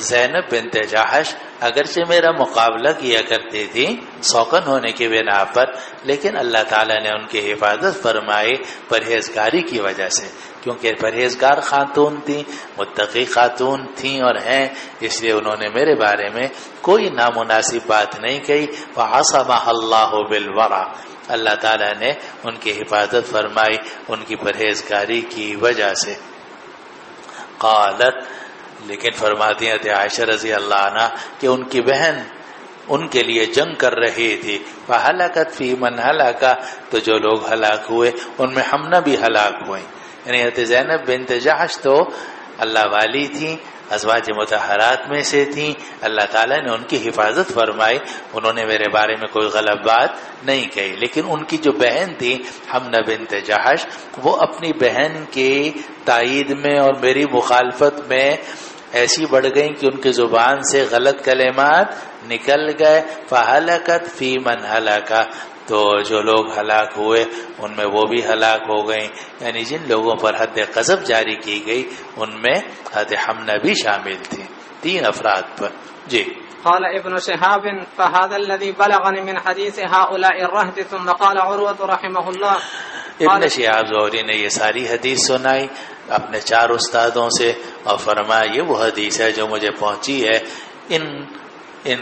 زینب بنت جحش اگرچہ میرا مقابلہ کیا کرتی تھی سوکن ہونے کی بنا پر، لیکن اللہ تعالیٰ نے ان کی حفاظت فرمائی پرہیزگاری کی وجہ سے، کیونکہ پرہیزگار خاتون تھیں، متقی خاتون تھیں اور ہیں، اس لیے انہوں نے میرے بارے میں کوئی نامناسب بات نہیں کہی۔ فعصمها اللہ بالورع، اللہ تعالیٰ نے ان کی حفاظت فرمائی ان کی پرہیزگاری کی وجہ سے۔ قالت، لیکن فرماتی ہیں عائشہ رضی اللہ عنہ کہ ان کی بہن ان کے لیے جنگ کر رہی تھی، فہلکت فی من ہلاک، تو جو لوگ ہلاک ہوئے ان میں حمنہ بھی ہلاک ہوئے، یعنی حضرت زینب بنت جحش تو اللہ والی تھی، ازواج مطہرات میں سے تھیں، اللہ تعالیٰ نے ان کی حفاظت فرمائی، انہوں نے میرے بارے میں کوئی غلط بات نہیں کہی۔ لیکن ان کی جو بہن تھی حمنہ بنت جحش، وہ اپنی بہن کی تائید میں اور میری مخالفت میں ایسی بڑھ گئیں کہ ان کی زبان سے غلط کلمات نکل گئے۔ فہلکت فی من ہلاک، تو جو لوگ ہلاک ہوئے ان میں وہ بھی ہلاک ہو گئیں، یعنی جن لوگوں پر حد قذف جاری کی گئی ان میں حضرت حمنہ بھی شامل تھی، 3 افراد پر۔ جی۔
قال ابن شهاب فهذا الذي بلغني من حديث هؤلاء الرهط. ثم قال عروة رحمه الله،
ابن شہاب زہری نے یہ ساری حدیث سنائی اپنے 4 استادوں سے اور فرمایا یہ وہ حدیث ہے جو مجھے پہنچی ہے ان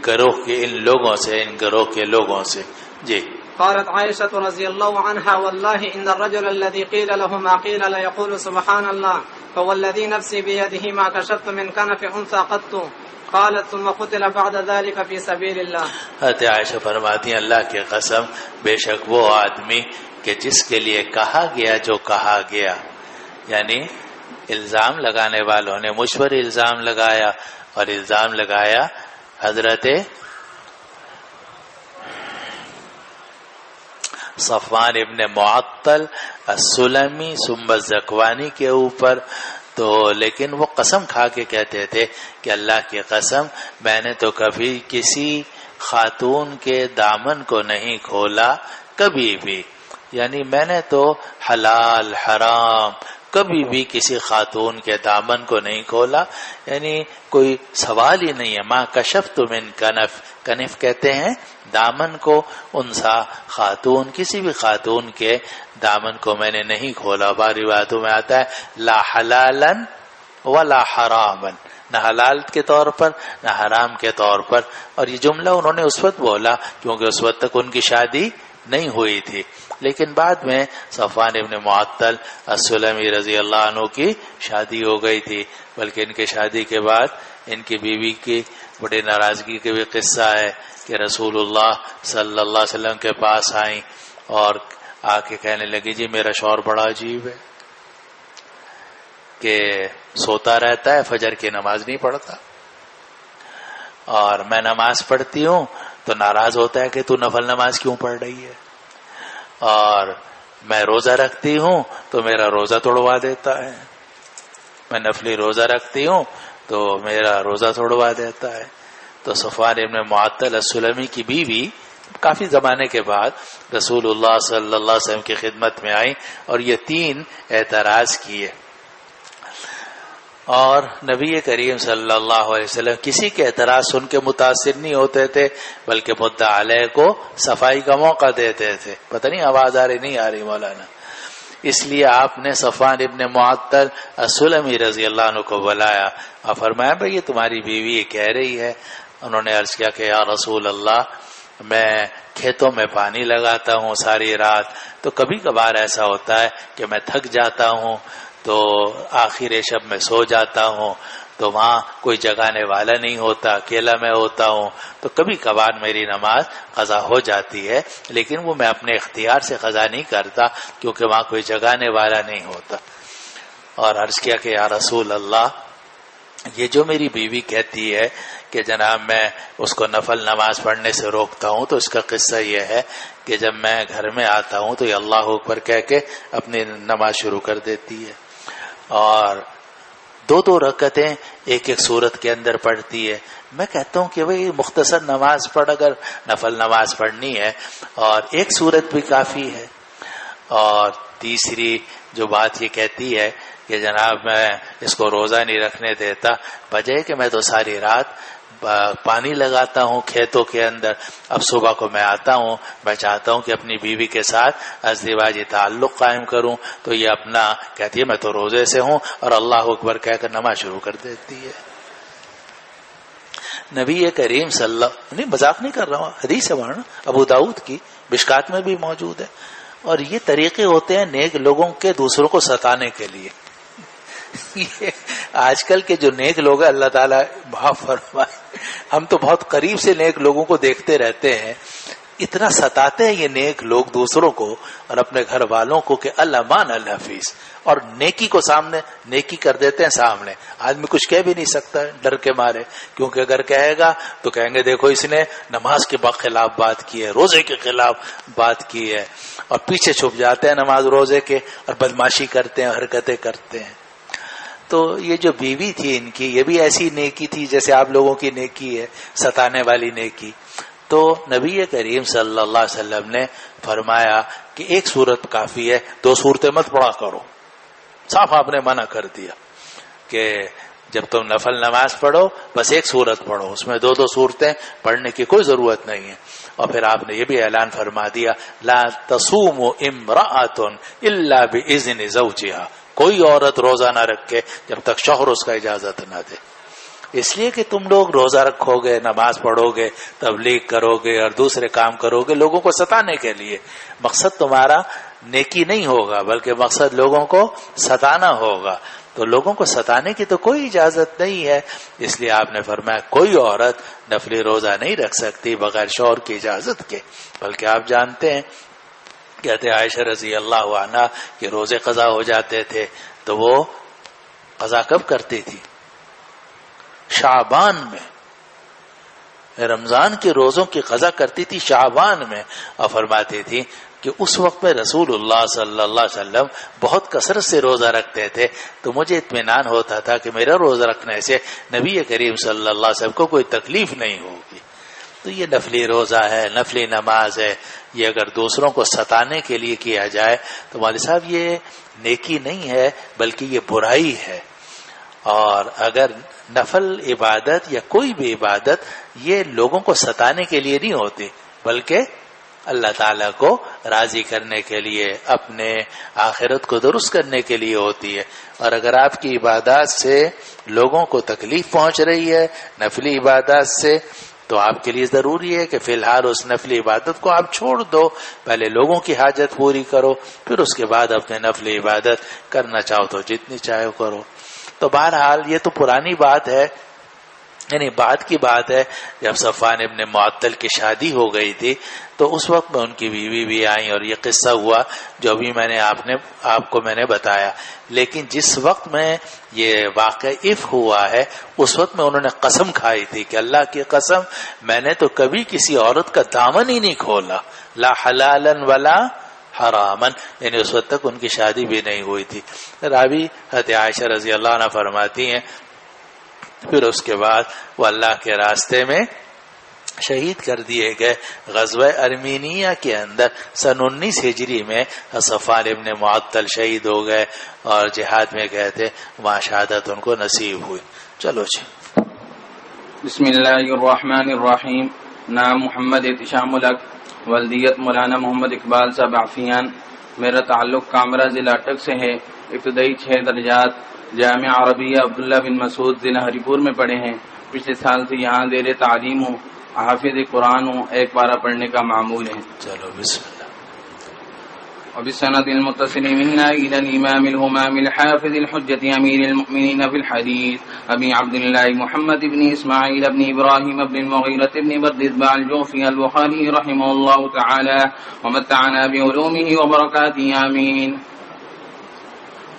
گروہ کے ان لوگوں سے، ان گروہ کے لوگوں سے۔ جی۔
قالت عائشة رضي الله عنها والله إن الرجل الذي قيل له ما قيل لا يقول سبحان الله فوالذي نفسي بيده ما كشفت من كنف أنثى قط. قالت ثم قتل بعد ذلك في سبيل الله.
حضرت عائشہ فرماتی ہیں اللہ کی قسم بے شک وہ آدمی کہ جس کے لیے کہا گیا جو کہا گیا، یعنی الزام لگانے والوں نے مجھ پر الزام لگایا اور الزام لگایا حضرت صفوان ابن معطل السلمی ثم الزکوانی کے اوپر، تو لیکن وہ قسم کھا کے کہتے تھے کہ اللہ کی قسم میں نے تو کبھی کسی خاتون کے دامن کو نہیں کھولا کبھی بھی، یعنی میں نے تو حلال حرام کبھی بھی کسی خاتون کے دامن کو نہیں کھولا، یعنی کوئی سوال ہی نہیں ہے۔ ما کشفت من کنف، کنف کہتے ہیں دامن کو، انسا خاتون، کسی بھی خاتون کے دامن کو میں نے نہیں کھولا۔ بعض روایتوں میں آتا ہے لا حلالا ولا حراما، نہ حلال کے طور پر نہ حرام کے طور پر، اور یہ جملہ انہوں نے اس وقت بولا کیونکہ اس وقت تک ان کی شادی نہیں ہوئی تھی، لیکن بعد میں صفوان ابن معطل السلمی رضی اللہ عنہ کی شادی ہو گئی تھی، بلکہ ان کی شادی کے بعد ان کی بیوی کی بڑی ناراضگی کے بھی قصہ ہے کہ رسول اللہ صلی اللہ علیہ وسلم کے پاس آئیں اور آ کے کہنے لگی جی میرا شوہر بڑا عجیب ہے کہ سوتا رہتا ہے، فجر کی نماز نہیں پڑھتا، اور میں نماز پڑھتی ہوں تو ناراض ہوتا ہے کہ تو نفل نماز کیوں پڑھ رہی ہے، اور میں روزہ رکھتی ہوں تو میرا روزہ توڑوا دیتا ہے، میں نفلی روزہ رکھتی ہوں تو میرا روزہ توڑوا دیتا ہے۔ تو صفوان ابن معطل السلمی کی بیوی کافی زمانے کے بعد رسول اللہ صلی اللہ علیہ وسلم کی خدمت میں آئی اور یہ 3 اعتراض کیے، اور نبی کریم صلی اللہ علیہ وسلم کسی کے اعتراض سن کے متاثر نہیں ہوتے تھے، بلکہ مدعا علیہ کو صفائی کا موقع دیتے تھے۔ پتہ نہیں آواز آ رہی نہیں آ رہی مولانا؟ اس لیے آپ نے صفوان ابن معطل السلمی رضی اللہ عنہ کو بلایا اور فرمایا بھئی یہ تمہاری بیوی یہ کہہ رہی ہے۔ انہوں نے عرض کیا کہ یا رسول اللہ، میں کھیتوں میں پانی لگاتا ہوں ساری رات، تو کبھی کبھار ایسا ہوتا ہے کہ میں تھک جاتا ہوں تو آخر شب میں سو جاتا ہوں، تو وہاں کوئی جگانے والا نہیں ہوتا، اکیلا میں ہوتا ہوں، تو کبھی کبھار میری نماز قضا ہو جاتی ہے، لیکن وہ میں اپنے اختیار سے قضا نہیں کرتا کیونکہ وہاں کوئی جگانے والا نہیں ہوتا۔ اور عرض کیا کہ یا رسول اللہ، یہ جو میری بیوی کہتی ہے کہ جناب میں اس کو نفل نماز پڑھنے سے روکتا ہوں، تو اس کا قصہ یہ ہے کہ جب میں گھر میں آتا ہوں تو یہ اللہ اکبر کہہ کے اپنی نماز شروع کر دیتی ہے، اور 2 رکعتیں ایک سورت کے اندر پڑھتی ہے۔ میں کہتا ہوں کہ بھئی مختصر نماز پڑھ، اگر نفل نماز پڑھنی ہے اور 1 سورت بھی کافی ہے۔ اور تیسری جو بات یہ کہتی ہے کہ جناب میں اس کو روزہ نہیں رکھنے دیتا، وجہ کہ میں تو ساری رات پانی لگاتا ہوں کھیتوں کے اندر، اب صبح کو میں آتا ہوں، میں چاہتا ہوں کہ اپنی بیوی کے ساتھ ازدواجی تعلق قائم کروں، تو یہ اپنا کہتی ہے میں تو روزے سے ہوں، اور اللہ اکبر کہہ کر نماز شروع کر دیتی ہے۔ نبی کریم صلی اللہ نہیں، مذاق نہیں کر رہا ہوں، حدیث ہے ابو داؤد کی، مشکات میں بھی موجود ہے۔ اور یہ طریقے ہوتے ہیں نیک لوگوں کے دوسروں کو ستانے کے لیے۔ یہ آج کل کے جو نیک لوگ ہیں اللہ تعالیٰ معاف فرمائے، ہم تو بہت قریب سے نیک لوگوں کو دیکھتے رہتے ہیں، اتنا ستاتے ہیں یہ نیک لوگ دوسروں کو اور اپنے گھر والوں کو کہ اللہ مان الحفیظ، اور نیکی کو سامنے نیکی کر دیتے ہیں سامنے، آدمی کچھ کہہ بھی نہیں سکتا ڈر کے مارے، کیونکہ اگر کہے گا تو کہیں گے دیکھو اس نے نماز کے خلاف بات کی ہے، روزے کے خلاف بات کی ہے، اور پیچھے چھپ جاتے ہیں نماز روزے کے اور بدماشی کرتے ہیں، حرکتیں کرتے ہیں۔ تو یہ جو بیوی تھی ان کی، یہ بھی ایسی نیکی تھی جیسے آپ لوگوں کی نیکی ہے، ستانے والی نیکی۔ تو نبی کریم صلی اللہ علیہ وسلم نے فرمایا کہ 1 سورت کافی ہے، 2 سورتیں مت پڑھا کرو۔ صاف آپ نے منع کر دیا کہ جب تم نفل نماز پڑھو بس 1 سورت پڑھو، اس میں 2 سورتیں پڑھنے کی کوئی ضرورت نہیں ہے۔ اور پھر آپ نے یہ بھی اعلان فرما دیا لا تصوم امرأۃ الا باذن زوجها، کوئی عورت روزہ نہ رکھے جب تک شوہر اس کا اجازت نہ دے۔ اس لیے کہ تم لوگ روزہ رکھو گے، نماز پڑھو گے، تبلیغ کرو گے اور دوسرے کام کرو گے لوگوں کو ستانے کے لیے، مقصد تمہارا نیکی نہیں ہوگا بلکہ مقصد لوگوں کو ستانا ہوگا، تو لوگوں کو ستانے کی تو کوئی اجازت نہیں ہے۔ اس لیے آپ نے فرمایا کوئی عورت نفلی روزہ نہیں رکھ سکتی بغیر شوہر کی اجازت کے، بلکہ آپ جانتے ہیں کہتے عائشہ رضی اللہ عنہا کہ روزے قضا ہو جاتے تھے تو وہ قضا کب کرتی تھی؟ شعبان میں، رمضان کے روزوں کی قضا کرتی تھی شعبان میں، اور فرماتی تھی کہ اس وقت میں رسول اللہ صلی اللہ علیہ وسلم بہت کثرت سے روزہ رکھتے تھے، تو مجھے اطمینان ہوتا تھا کہ میرا روزہ رکھنے سے نبی کریم صلی اللہ علیہ وسلم کو کوئی تکلیف نہیں ہوگی۔ تو یہ نفلی روزہ ہے، نفلی نماز ہے، یہ اگر دوسروں کو ستانے کے لیے کیا جائے تو مولوی صاحب یہ نیکی نہیں ہے بلکہ یہ برائی ہے۔ اور اگر نفل عبادت یا کوئی بھی عبادت یہ لوگوں کو ستانے کے لیے نہیں ہوتی بلکہ اللہ تعالیٰ کو راضی کرنے کے لیے، اپنے آخرت کو درست کرنے کے لیے ہوتی ہے۔ اور اگر آپ کی عبادات سے لوگوں کو تکلیف پہنچ رہی ہے نفلی عبادات سے، تو آپ کے لیے ضروری ہے کہ فی الحال اس نفلی عبادت کو آپ چھوڑ دو، پہلے لوگوں کی حاجت پوری کرو، پھر اس کے بعد اپنے نفلی عبادت کرنا چاہو تو جتنی چاہو کرو۔ تو بہرحال یہ تو پرانی بات ہے، یعنی بعد کی بات ہے، جب صفوان ابن معطل کی شادی ہو گئی تھی تو اس وقت میں ان کی بیوی بھی آئیں اور یہ قصہ ہوا جو ابھی میں نے آپ کو بتایا. لیکن جس وقت میں یہ واقعہ ہوا ہے اس وقت میں انہوں نے قسم کھائی تھی کہ اللہ کی قسم میں نے تو کبھی کسی عورت کا دامن ہی نہیں کھولا، لا حلالا ولا حرامن، یعنی اس وقت تک ان کی شادی بھی نہیں ہوئی تھی. راوی حضرت عائشہ رضی اللہ عنہ فرماتی ہیں پھر اس کے بعد وہ اللہ کے راستے میں شہید کر دیے گئے. غزوہ ارمینیہ کے اندر سن 19 ہجری میں صفوان ابن معطل شہید ہو گئے اور جہاد میں گئے تھے، وہاں شہادت ان کو نصیب ہوئی. چلو جی.
بسم اللہ الرحمن الرحیم. نام محمد احتشام الحق، ولدیت مولانا محمد اقبال صاحب عافیان. میرا تعلق کامرا ضلع اٹک سے ہے. ابتدائی 6 درجات جامعہ عربیہ عبداللہ بن مسعود ضلع ہری پور میں پڑھے ہیں. پچھلے سال سے یہاں زیر تعلیم ہوں. حافظ قرآن ہوں، ایک پارہ پڑھنے کا معمول ہے.
چلو بسم اللہ.
وبالسند المتصل منا إلى الإمام الهمام الحافظ الحجة أمير المؤمنين في الحديث أبي عبد الله محمد بن إسماعيل بن إبراهيم بن المغيرة بن بردزبع الجوفي البخاري رحمه الله تعالى ومتعنا بعلومه وبركاته آمين.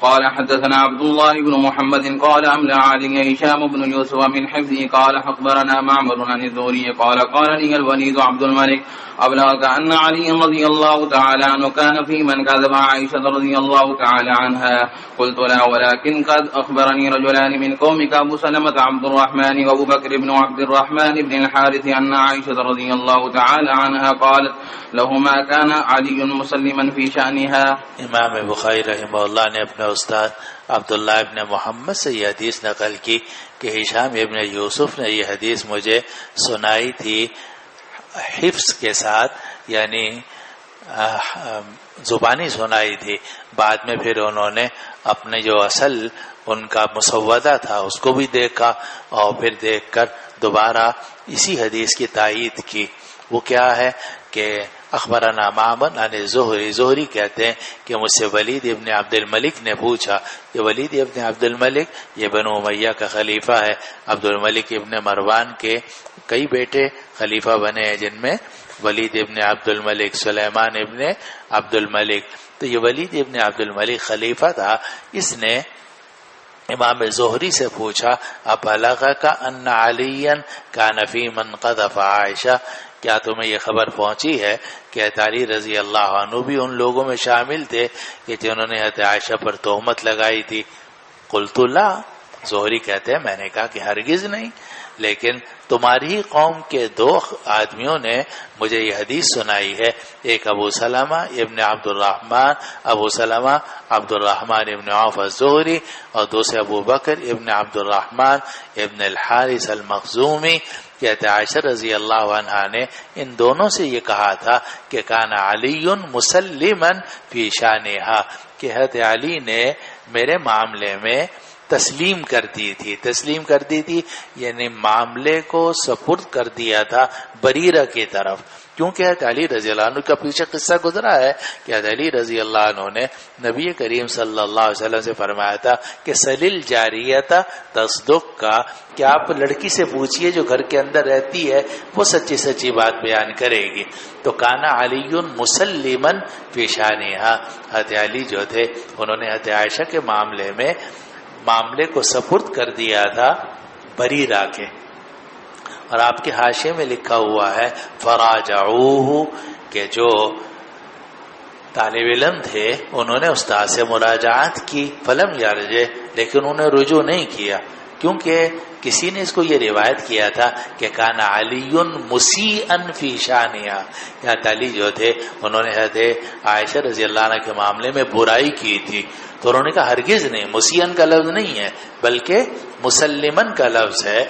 قال حدثنا عبد الله بن محمد قال أملى علي هشام بن يوسف من حفظه قال أخبرنا معمر عن الزهري قال قال لي الوليد عبد الملك أبلغك أن علي رضي الله تعالى عنه كان في من كذب عائشة رضي الله تعالى عنها؟ قلت لا، ولكن قد أخبرني رجلان من قومك أبو سلمة عبد الرحمن وأبو بكر بن عبد الرحمن بن الحارث أن عائشة رضي الله تعالى عنها قالت لهما كان علي مسلما في شأنها.
امام بخاری رحمہ اللہ نے اپنے استاد عبداللہ ابن محمد سے یہ حدیث نقل کی کہ ہشام ابن یوسف نے یہ حدیث مجھے سنائی تھی حفظ کے ساتھ، یعنی زبانی سنائی تھی. بعد میں پھر انہوں نے اپنے جو اصل ان کا مسودہ تھا اس کو بھی دیکھا اور پھر دیکھ کر دوبارہ اسی حدیث کی تائید کی. وہ کیا ہے کہ اخبرنا معمر عن زہری، زہری کہتے ہیں کہ مجھ سے ولید ابن عبد الملک نے پوچھا کہ ولید ابن عبد الملک یہ بنو امیہ کا خلیفہ ہے. عبد الملک ابن مروان کے کئی بیٹے خلیفہ بنے ہیں جن میں ولید ابن عبد الملک، سلیمان ابن عبد الملک. تو یہ ولید ابن عبد الملک خلیفہ تھا. اس نے امام زہری سے پوچھا ابلغک ان علی کان فی من قذف عائشہ، کیا تمہیں یہ خبر پہنچی ہے کہ علی رضی اللہ عنہ بھی ان لوگوں میں شامل تھے کہ جنہوں نے حضرت عائشہ پر تہمت لگائی تھی؟ قلت لا، زہری کہتے ہیں میں نے کہا کہ ہرگز نہیں، لیکن تمہاری ہی قوم کے 2 آدمیوں نے مجھے یہ حدیث سنائی ہے. ایک ابو سلمہ ابن عبد الرحمن، ابو سلمہ عبد الرحمن ابن عوف الزہری، اور دوسرے ابو بکر ابن عبد الرحمن ابن الحارث المخزومی. کہتے عائشہ رضی اللہ عنہا نے ان دونوں سے یہ کہا تھا کہ کان علی مسلما فی شانہا، کہ حضرت علی نے میرے معاملے میں تسلیم کر دی تھی. تسلیم کر دی تھی یعنی معاملے کو سپرد کر دیا تھا بریرہ کی طرف. کیونکہ حضرت علی رضی اللہ عنہ کا پیچھے قصہ گزرا ہے کہ حضرت علی رضی اللہ عنہ نے نبی کریم صلی اللہ علیہ وسلم سے فرمایا تھا کہ سلیل جاریت تصدق کا، کہ آپ لڑکی سے پوچھئے جو گھر کے اندر رہتی ہے وہ سچی سچی بات بیان کرے گی. تو کانا علی مسلما فی شانہا، حضرت علی جو تھے انہوں نے حضرت عائشہ کے معاملے کو سپرد کر دیا تھا بریرہ کے. اور آپ کے حاشیے میں لکھا ہوا ہے فراجعوہ، کہ جو طالب علم تھے انہوں نے استاد سے مراجعات کی، فلم یرجع، لیکن انہوں نے رجوع نہیں کیا، کیونکہ کسی نے اس کو یہ روایت کیا تھا کہ کان علی مسیئا فی شانہا، یا علی جو تھے انہوں نے حضرت عائشہ رضی اللہ عنہ کے معاملے میں برائی کی تھی. تو انہوں نے کہا ہرگز نہیں، مسیئن کا لفظ نہیں ہے بلکہ مسلمن کا لفظ ہے.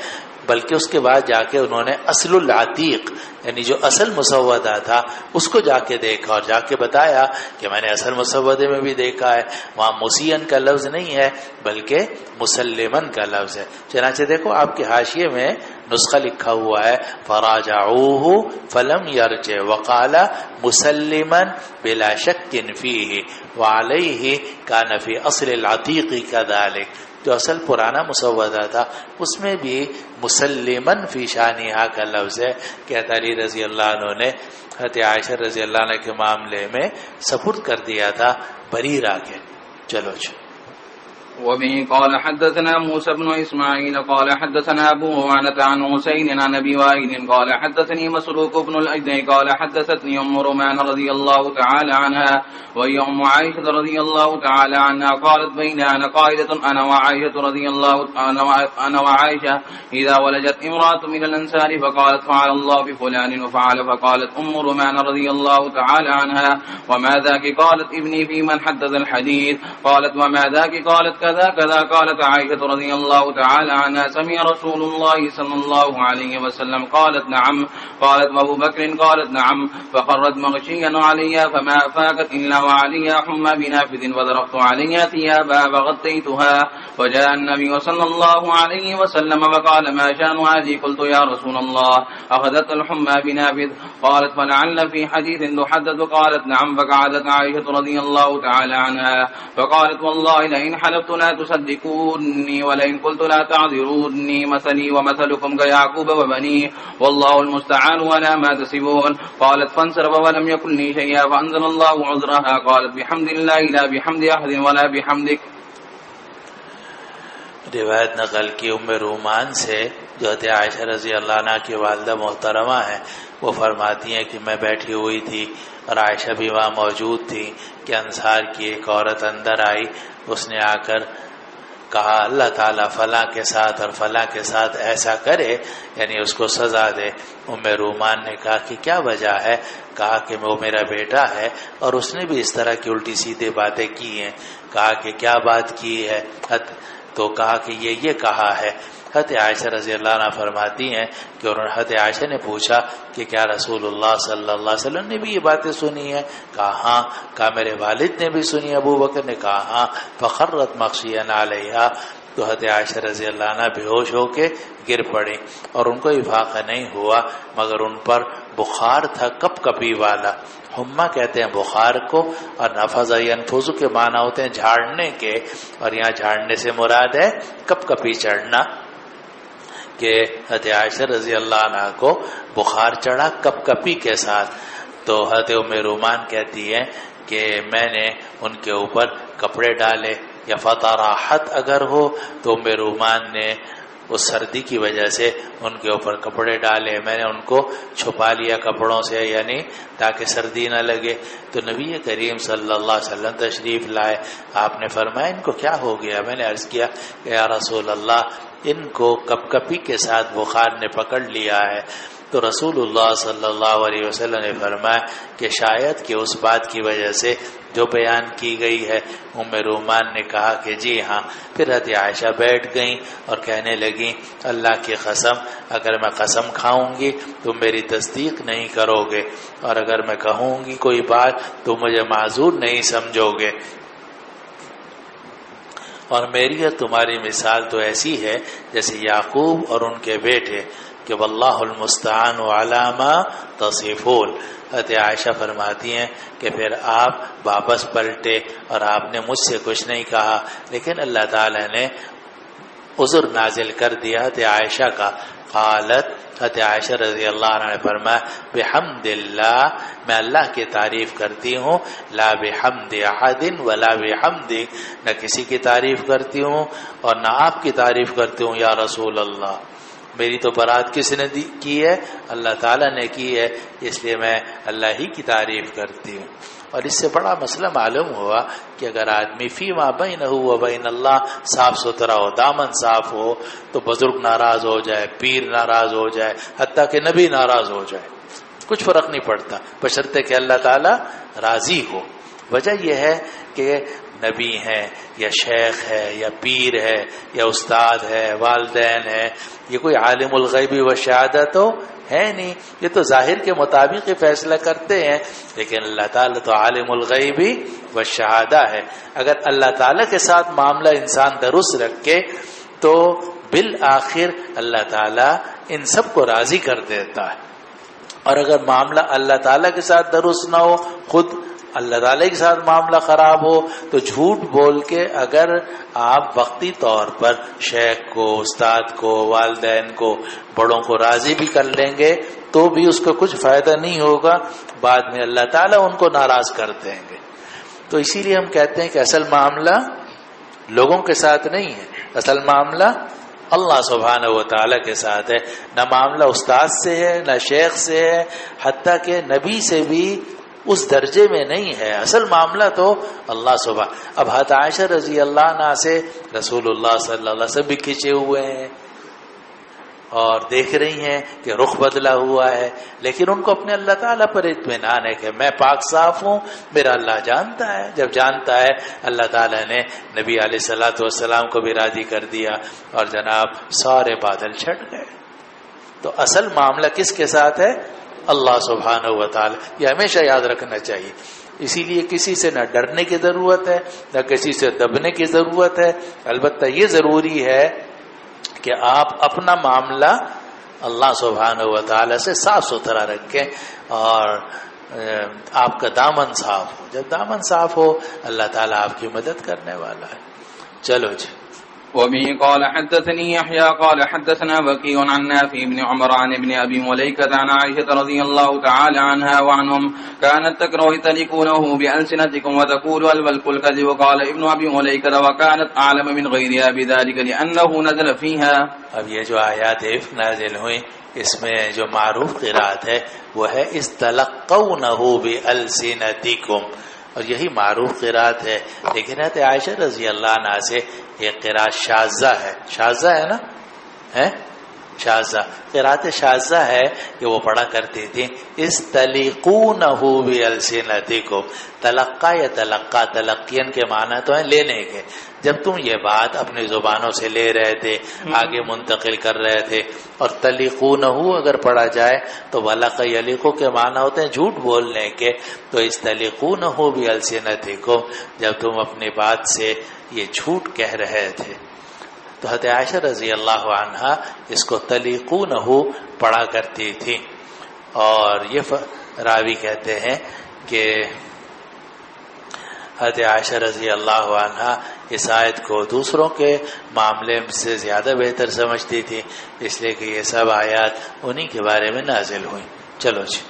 بلکہ اس کے بعد جا کے انہوں نے اصل العتیق، یعنی جو اصل مسودہ تھا اس کو جا کے دیکھا اور جا کے بتایا کہ میں نے اصل مسودے میں بھی دیکھا ہے وہاں مسیئن کا لفظ نہیں ہے بلکہ مسلمن کا لفظ ہے. چنانچہ دیکھو آپ کے حاشیے میں نسخہ لکھا ہوا ہے فراجعوہ فلم یرجع وقال مسلما بلا شک فیہ وعلیہ کان فی اصل العتیق کذلک. جو اصل پرانا مسودہ تھا اس میں بھی مسلمن فی شانہا کا لفظ ہے کہ حضرت علی رضی اللہ عنہ نے حضرت عائشہ رضی اللہ عنہ کے معاملے میں سپرد کر دیا تھا بریرہ کے. چلو
وبه قال حدثنا موسى بن إسماعيل قال حدثنا أبو عوانة عن حسين عن أبي وائل قال حدثني مسروق بن الأجدع قال حدثتني أم رومان رضي الله تعالى عنها وهي أم عائشة رضي الله تعالى عنها قالت بين أنا قائدة أنا وعائشة إذا ولجت امرأة من الأنصار فقالت فعل الله بفلان وفعل فقالت أم رومان رضي الله تعالى عنها وما ذاك قالت ابني في من حدث الحديث قالت وما ذاك قالت كذا كذا قالت عائشة رضي الله تعالى عنها سمع رسول الله صلى الله عليه وسلم قالت نعم قالت وابو بكر قالت نعم فخرت مغشيا عليها فما أفاقت إلا وعليها حمى بنافذ فضربت عليها ثيابها فغطيتها وجاء النبي صلى الله عليه وسلم فقال ما شأن هذه قلت يا رسول الله أخذت الحمى بنافذ قالت فلعل في حديث تحدث قالت نعم فقعدت عائشة رضي الله تعالى عنها فقالت والله لئن حلفت لا تصدقوني ولئن قلت لا تعذروني مثلي ومثلكم كيعقوب وبنيه والله المستعان على ما تسبون قالت فانصرف ولم يكن لي شيئا فأنزل الله عذرها قالت بحمد الله لا بحمد أحد ولا بحمدك.
روایت نقل کی ام رومان سے جو حضرت عائشہ رضی اللہ عنہ کی والدہ محترمہ ہیں، وہ فرماتی ہیں کہ میں بیٹھی ہوئی تھی اور عائشہ بھی وہاں موجود تھی کہ انصار کی ایک عورت اندر آئی. اس نے آ کر کہا اللہ تعالیٰ فلاں کے ساتھ اور فلاں کے ساتھ ایسا کرے، یعنی اس کو سزا دے. ام رومان نے کہا کہ کیا وجہ ہے؟ کہا کہ وہ میرا بیٹا ہے اور اس نے بھی اس طرح کی الٹی سیدھے باتیں کی ہیں. کہا کہ کیا بات کی ہے؟ تو کہا کہ یہ کہا ہے. حضرت عائشہ رضی اللہ عنہ فرماتی ہیں کہ حضرت عائشہ نے پوچھا کہ کیا رسول اللہ صلی اللہ علیہ وسلم نے بھی یہ باتیں سنی ہیں؟ کہا ہاں. کہا میرے والد نے بھی سنی؟ ابو بکر نے کہا ہاں. فخرت مغشیاً علیہا، تو حضرت عائشہ رضی اللہ عنہ بے ہوش ہو کے گر پڑے اور ان کو افاقہ نہیں ہوا مگر ان پر بخار تھا کپ کپی والا. حمہ کہتے ہیں بخار کو، اور نفذ ینفذ کے معنی ہوتے ہیں جھاڑنے کے، اور یہاں جھاڑنے سے مراد ہے کپ کپی چڑھنا، کہ حضرت عائشہ رضی اللہ عنہ کو بخار چڑھا کپ کپی کے ساتھ. تو حضرت ام رومان کہتی ہے کہ میں نے ان کے اوپر کپڑے ڈالے، یا فطراحت اگر ہو تو ام رومان نے اس سردی کی وجہ سے ان کے اوپر کپڑے ڈالے، میں نے ان کو چھپا لیا کپڑوں سے، یعنی تاکہ سردی نہ لگے. تو نبی کریم صلی اللہ علیہ وسلم تشریف لائے. آپ نے فرمایا ان کو کیا ہو گیا؟ میں نے عرض کیا کہ یا رسول اللہ ان کو کپ کپی کے ساتھ بخار نے پکڑ لیا ہے. تو رسول اللہ صلی اللہ علیہ وسلم نے فرمایا کہ شاید کہ اس بات کی وجہ سے جو بیان کی گئی ہے. ام رومان نے کہا کہ جی ہاں. پھر حضرت عائشہ بیٹھ گئیں اور کہنے لگیں اللہ کی قسم اگر میں قسم کھاؤں گی تم میری تصدیق نہیں کرو گے، اور اگر میں کہوں گی کوئی بات تو مجھے معذور نہیں سمجھو گے، اور میری اور تمہاری مثال تو ایسی ہے جیسے یعقوب اور ان کے بیٹے، کہ واللہ المستعان علی ما تصفون. حضرت عائشہ فرماتی ہیں کہ پھر آپ واپس پلٹے اور آپ نے مجھ سے کچھ نہیں کہا، لیکن اللہ تعالی نے عذر نازل کر دیا حضرت عائشہ کا. قالت، حضرت عائشہ رضی اللہ عنہ نے فرمایا بحمد اللہ، میں اللہ کی تعریف کرتی ہوں، لا بحمد احد ولا بحمدی، نہ کسی کی تعریف کرتی ہوں اور نہ آپ کی تعریف کرتی ہوں یا رسول اللہ. میری تو برات کس نے کی ہے؟ اللہ تعالیٰ نے کی ہے، اس لیے میں اللہ ہی کی تعریف کرتی ہوں. اور اس سے بڑا مسئلہ معلوم ہوا کہ اگر آدمی فیما بینہ و بین اللہ صاف ستھرا ہو، دامن صاف ہو، تو بزرگ ناراض ہو جائے، پیر ناراض ہو جائے، حتیٰ کہ نبی ناراض ہو جائے، کچھ فرق نہیں پڑتا بشرطے کہ اللہ تعالیٰ راضی ہو. وجہ یہ ہے کہ نبی ہیں یا شیخ ہے یا پیر ہے یا استاد ہے، والدین ہے، یہ کوئی عالم الغیب و شہادت تو ہے نہیں، یہ تو ظاہر کے مطابق ہی فیصلہ کرتے ہیں، لیکن اللہ تعالیٰ تو عالم الغیب و شہادہ ہے. اگر اللہ تعالیٰ کے ساتھ معاملہ انسان درست رکھے تو بالآخر اللہ تعالیٰ ان سب کو راضی کر دیتا ہے. اور اگر معاملہ اللہ تعالیٰ کے ساتھ درست نہ ہو، خود اللہ تعالی کے ساتھ معاملہ خراب ہو تو جھوٹ بول کے اگر آپ وقتی طور پر شیخ کو، استاد کو، والدین کو، بڑوں کو راضی بھی کر لیں گے تو بھی اس کا کچھ فائدہ نہیں ہوگا، بعد میں اللہ تعالیٰ ان کو ناراض کر دیں گے۔ تو اسی لیے ہم کہتے ہیں کہ اصل معاملہ لوگوں کے ساتھ نہیں ہے، اصل معاملہ اللہ سبحانہ و تعالیٰ کے ساتھ ہے۔ نہ معاملہ استاد سے ہے، نہ شیخ سے ہے، حتیٰ کہ نبی سے بھی اس درجے میں نہیں ہے۔ اصل معاملہ تو اللہ سبحانہ۔ اب حضرت عائشہ رضی اللہ عنہا سے رسول اللہ صلی اللہ علیہ وسلم بھی کھنچے ہوئے ہیں اور دیکھ رہی ہیں کہ رخ بدلا ہوا ہے، لیکن ان کو اپنے اللہ تعالیٰ پر اطمینان ہے کہ میں پاک صاف ہوں، میرا اللہ جانتا ہے۔ جب جانتا ہے اللہ تعالیٰ نے نبی علیہ الصلوۃ والسلام کو بھی راضی کر دیا اور جناب سارے بادل چھٹ گئے۔ تو اصل معاملہ کس کے ساتھ ہے؟ اللہ سبحانہ و تعالیٰ۔ یہ ہمیشہ یاد رکھنا چاہیے۔ اسی لیے کسی سے نہ ڈرنے کی ضرورت ہے، نہ کسی سے دبنے کی ضرورت ہے۔ البتہ یہ ضروری ہے کہ آپ اپنا معاملہ اللہ سبحانہ و تعالیٰ سے صاف ستھرا رکھیں اور آپ کا دامن صاف ہو۔ جب دامن صاف ہو اللہ تعالیٰ آپ کی مدد کرنے والا ہے۔ چلو جی۔
وبه قال حدثني يحيى قال حدثنا وكيع عن نافع بن عمر عن ابن ابي مليكة عن عائشة رضي الله تعالى عنها وعنهم كانت تكره تلقونه بألسنتكم وتقول البلك الكذب. قال ابن ابي مليكة وكانت اعلم من غيرها بذلك لانه نزل فيها.
اب یہ جو آیات عفق نازل ہوئی اس میں جو معروف قرات ہے وہ ہے استلقونه بألسنتكم، اور یہی معروف قرات ہے۔ لیکن حضرت عائشہ رضی اللہ عنہا سے یہ قرات شاذہ ہے۔ شاذہ ہے نا، ہے شاذہ قرات شاذہ ہے کہ وہ پڑھا کرتی تھی استلیقونہ بألسنتکم۔ تلقا یا تلقا، تلقین کے معنی تو ہیں لینے کے۔ جب تم یہ بات اپنی زبانوں سے لے رہے تھے، آگے منتقل کر رہے تھے، اور تلیقونہ اگر پڑھا جائے تو ولق یلیقو کے معنی ہوتے ہیں جھوٹ بولنے کے۔ تو استلیقونہ بألسنتکم، جب تم اپنی بات سے یہ جھوٹ کہہ رہے تھے۔ تو حضرت عائشہ رضی اللہ عنہا اس کو تلیقونہ پڑھا کرتی تھی، اور یہ راوی کہتے ہیں کہ حضرت عائشہ رضی اللہ عنہا اس آیت کو دوسروں کے معاملے سے زیادہ بہتر سمجھتی تھی، اس لیے کہ یہ سب آیات انہی کے بارے میں نازل ہوئی۔ چلو جی۔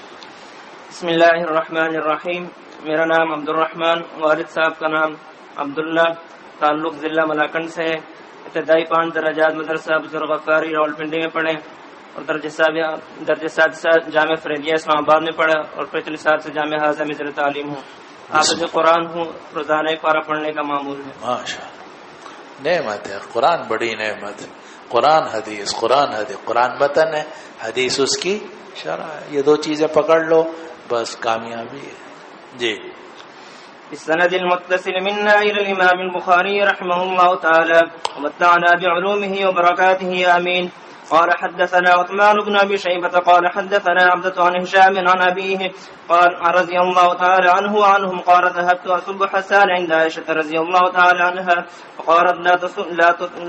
بسم اللہ الرحمن الرحیم۔ میرا نام عبد الرحمن، والد صاحب کا نام عبداللہ، تعلق ضلع ملاکنڈ سے ہے۔ ابتدائی 5 درجات مدرسہ بزرگ غفاری راولپنڈی میں پڑھے، اور درجہ سادسہ جامع فریدیہ اسلام آباد میں پڑھا، اور پچھلے سال سے جامع حاضر میں زیر تعلیم ہوں۔ حافظ قرآن ہوں، روزانہ ایک پارہ پڑھنے کا معمول ہے۔
ماشاء نعمت ہے، قرآن بڑی نعمت ہے۔ قرآن حدیث، قرآن حدیث، قرآن متن ہے، حدیث اس کی شرح ہے۔ یہ 2 چیزیں پکڑ لو بس کامیابی ہے۔ جی۔
السند المتصل منا إلى الإمام البخاري رحمه الله تعالى ومتعنا بعلومه وبركاته آمين. قال حدثنا عثمان بن أبي شيبة قال حدثنا عبدة عن هشام عن أبيه قال رضي الله تعالى عنه وعنهم قال ذهبت أصب حسان عند عائشة رضي الله تعالى عنها فقالت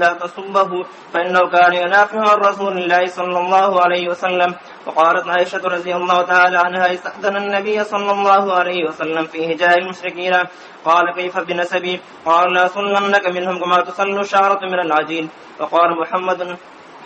لا تصبه فإنه كان ينافع عن رسول الله صلى الله عليه وسلم. وقالت عائشة رضي الله تعالى عنها استأذن النبي صلى الله عليه وسلم في هجاء المشركين قال كيف بنسبي؟ قال لا صلنك منهم كما تصل الشعرة من العجين. وقال محمد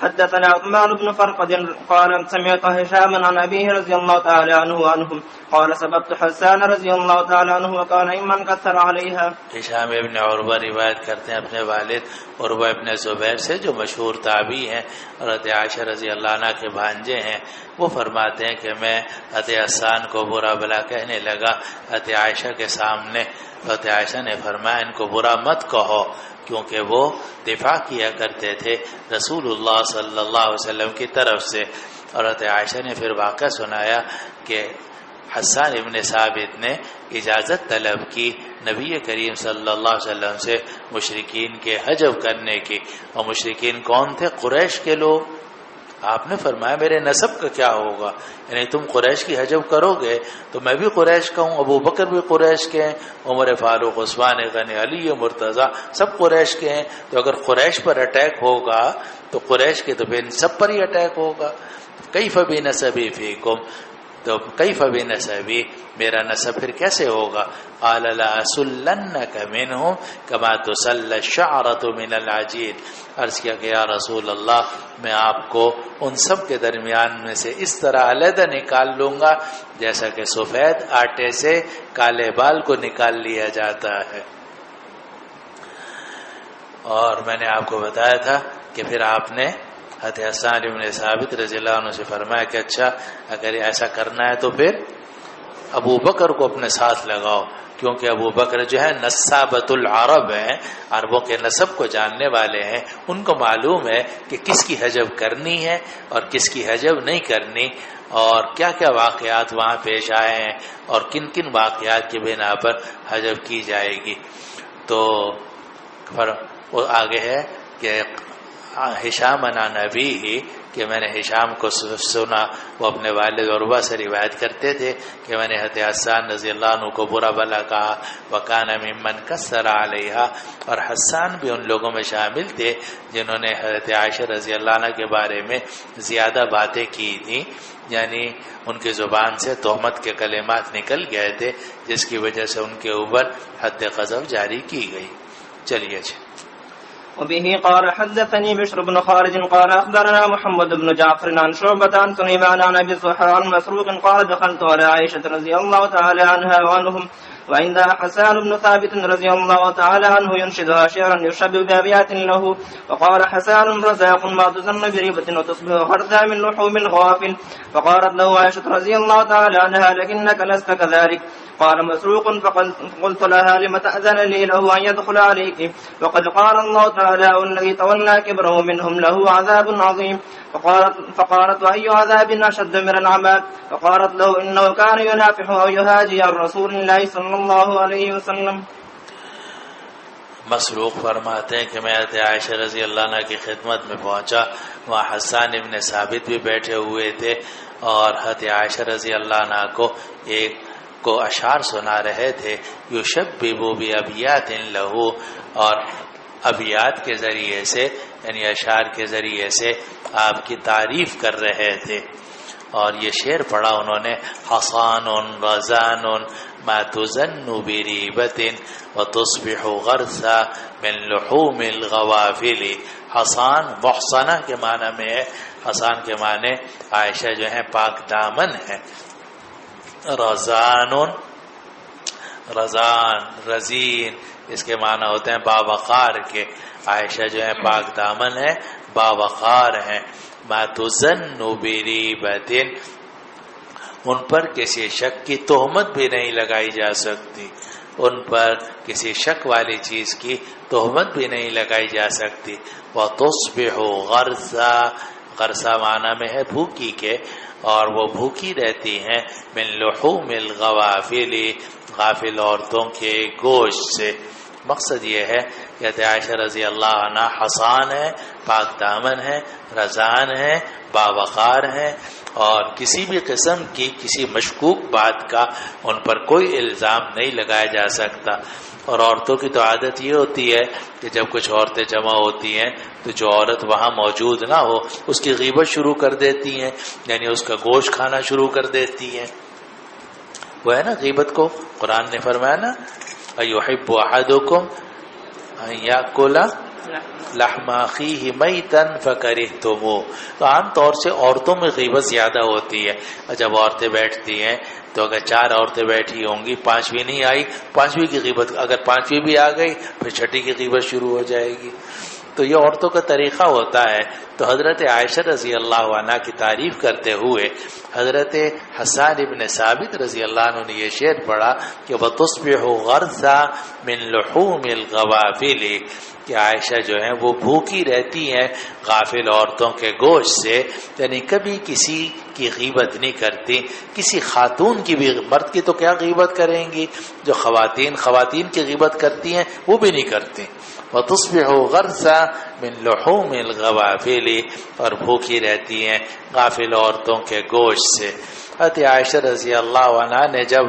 حدثنا عثمان بن فرقد قال سمعت هشاما عن أبيه رضي الله تعالى عنه وعنهم قال سببت حسان رضي الله تعالى عنه وكان إمن كثر عليها.
ہشام ابن عروہ روایت کرتے ہیں اپنے والد عروہ ابن زبیر سے جو مشہور تابعی ہیں اور حضرت عائشہ رضی اللہ عنہ کے بھانجے ہیں۔ وہ فرماتے ہیں کہ میں حضرت حسان کو برا بلا کہنے لگا حضرت عائشہ کے سامنے۔ حضرت عائشہ نے فرمایا ان کو برا مت کہو، کیونکہ وہ دفاع کیا کرتے تھے رسول اللہ صلی اللہ علیہ وسلم کی طرف سے۔ اور حضرت عائشہ نے پھر واقعہ سنایا کہ حسان ابن ثابت نے اجازت طلب کی نبی کریم صلی اللہ علیہ وسلم سے مشرکین کے حجب کرنے کی۔ اور مشرکین کون تھے؟ قریش کے لوگ۔ آپ نے فرمایا میرے نسب کا کیا ہوگا، یعنی تم قریش کی حجب کرو گے تو میں بھی قریش کا ہوں، ابو بکر بھی قریش کے ہیں، عمر فاروق، عثمان غنی، علی مرتضیٰ سب قریش کے ہیں۔ تو اگر قریش پر اٹیک ہوگا تو قریش کے تو پھر سب پر ہی اٹیک ہوگا۔ کیف بنسبی فیکم، تو کیف بنسبی، میرا نسب پھر کیسے ہوگا؟ قال لأسلنک منہم کما تسل الشعرۃ من العجین، عرض کیا کہ یا رسول اللہ میں آپ کو ان سب کے درمیان میں سے اس طرح علیحدہ نکال لوں گا جیسا کہ سفید آٹے سے کالے بال کو نکال لیا جاتا ہے۔ اور میں نے آپ کو بتایا تھا کہ پھر آپ نے حضرت حسان بن ثابت رضی اللہ عنہ سے فرمایا کہ اچھا اگر ایسا کرنا ہے تو پھر ابو بکر کو اپنے ساتھ لگاؤ، کیونکہ ابو بکر جو ہے نسابۃ العرب ہیں، عربوں کے نسب کو جاننے والے ہیں، ان کو معلوم ہے کہ کس کی حجب کرنی ہے اور کس کی حجب نہیں کرنی، اور کیا کیا واقعات وہاں پیش آئے ہیں اور کن کن واقعات کی بنا پر حجب کی جائے گی۔ تو وہ آگے ہے کہ ہشام عن ابیہ، کہ میں نے ہشام کو سنا، وہ اپنے والد عروہ سے روایت کرتے تھے کہ میں نے حضرت حسان رضی اللہ عنہ کو برا بھلا کہا، وکان ممن کثر علیہا، اور حسان بھی ان لوگوں میں شامل تھے جنہوں نے حضرت عائشہ رضی اللہ عنہ کے بارے میں زیادہ باتیں کی تھیں، یعنی ان کی زبان سے تہمت کے کلمات نکل گئے تھے جس کی وجہ سے ان کے اوپر حد قذف جاری کی گئی۔ چلیے اچھا۔
وبه قال حدثني بشر بن خالد قال أخبرنا محمد بن جعفر عن شعبة عن سليمان عن أبي عن مسروق قال دخلت على عائشة رضي الله تعالى عنها وعنهم وعندها حسان بن ثابت رضي الله تعالى عنه ينشدها شعرا يشبه بأبيات له، وقال حسان رزاق ما تزن بريبة وتصبح خرثا من لحوم الغوافل، فقالت له عائشة رضي الله تعالى عنها لكنك لست كذلك. قال مسروق فقلت لها لم تأذن لي له أن يدخل عليك وقد قال الله تعالى والذي تولى كبره منهم له عذاب عظيم. فقالت وأي عذاب أشد من العذاب؟ فقالت له إنه كان ينافح أو يهاجي عن رسول الله صلى الله عليه وسلم.
مسروق فرماتے ہیں کہ میں حضرت عائشہ رضی اللہ عنہ کی خدمت میں پہنچا، وہاں حسان ابن ثابت بھی بیٹھے ہوئے تھے اور حضرت عائشہ رضی اللہ عنہ کو اشعار سنا رہے تھے، یشبب بابیات لہو، اور ابیات کے ذریعے سے یعنی اشعار کے ذریعے سے آپ کی تعریف کر رہے تھے۔ اور یہ شعر پڑھا انہوں نے، حصان رزان ما تزن بریبت وتصبح غرثا من لحوم الغوافل۔ حصان محصنہ کے معنی میں ہے، حصان کے معنی عائشہ جو ہے پاک دامن ہے، رزان رزین اس کے معنی ہوتے ہیں باوقار کے، عائشہ جو ہے پاک دامن ہے، باوقار ہیں۔ ما تزن بریبت، ان پر کسی شک کی تہمت بھی نہیں لگائی جا سکتی، ان پر کسی شک والی چیز کی تہمت بھی نہیں لگائی جا سکتی۔ وتصبح غرثا، غرثا معنی میں ہے بھوکی کے، اور وہ بھوکی رہتی ہیں من لحوم الغوافل، غافل عورتوں کے گوشت سے۔ مقصد یہ ہے کہ عائشہ رضی اللہ عنہ حصان ہے، پاک دامن ہے، رزان ہے، باوقار ہیں، اور کسی بھی قسم کی کسی مشکوک بات کا ان پر کوئی الزام نہیں لگایا جا سکتا۔ اور عورتوں کی تو عادت یہ ہوتی ہے کہ جب کچھ عورتیں جمع ہوتی ہیں تو جو عورت وہاں موجود نہ ہو اس کی غیبت شروع کر دیتی ہیں، یعنی اس کا گوشت کھانا شروع کر دیتی ہیں۔ وہ ہے نا غیبت کو قرآن نے فرمایا نا، اَيُحِبُّ أَحَدُكُمْ أَن يَأْكُلَ لحم اخیہ میتا فکرہتموہ۔ تو عام طور سے عورتوں میں غیبت زیادہ ہوتی ہے، اور جب عورتیں بیٹھتی ہیں تو اگر 4 عورتیں بیٹھی ہوں گی، 5ویں نہیں آئی، 5ویں کی غیبت، اگر 5ویں بھی آ گئی پھر 6ٹھی کی غیبت شروع ہو جائے گی۔ تو یہ عورتوں کا طریقہ ہوتا ہے۔ تو حضرت عائشہ رضی اللہ عنہ کی تعریف کرتے ہوئے حضرت حسان ابن ثابت رضی اللہ عنہ نے یہ شعر پڑھا کہ وَتُصْبِحُ غَرْثًا مِنْ لُحُومِ الْغَوَافِلِ، کہ عائشہ جو ہیں وہ بھوکی رہتی ہیں غافل عورتوں کے گوشت سے، یعنی کبھی کسی کی غیبت نہیں کرتی، کسی خاتون کی بھی، مرد کی تو کیا غیبت کریں گی، جو خواتین کی غیبت کرتی ہیں وہ بھی نہیں کرتی۔ وَتُصْبِحُ غَرْثًا مِنْ لُحُومِ الْغَوَافِلِ، اور بھوکی رہتی ہیں غافل عورتوں کے گوشت سے۔ حضرت عائشہ رضی اللہ عنہ نے جب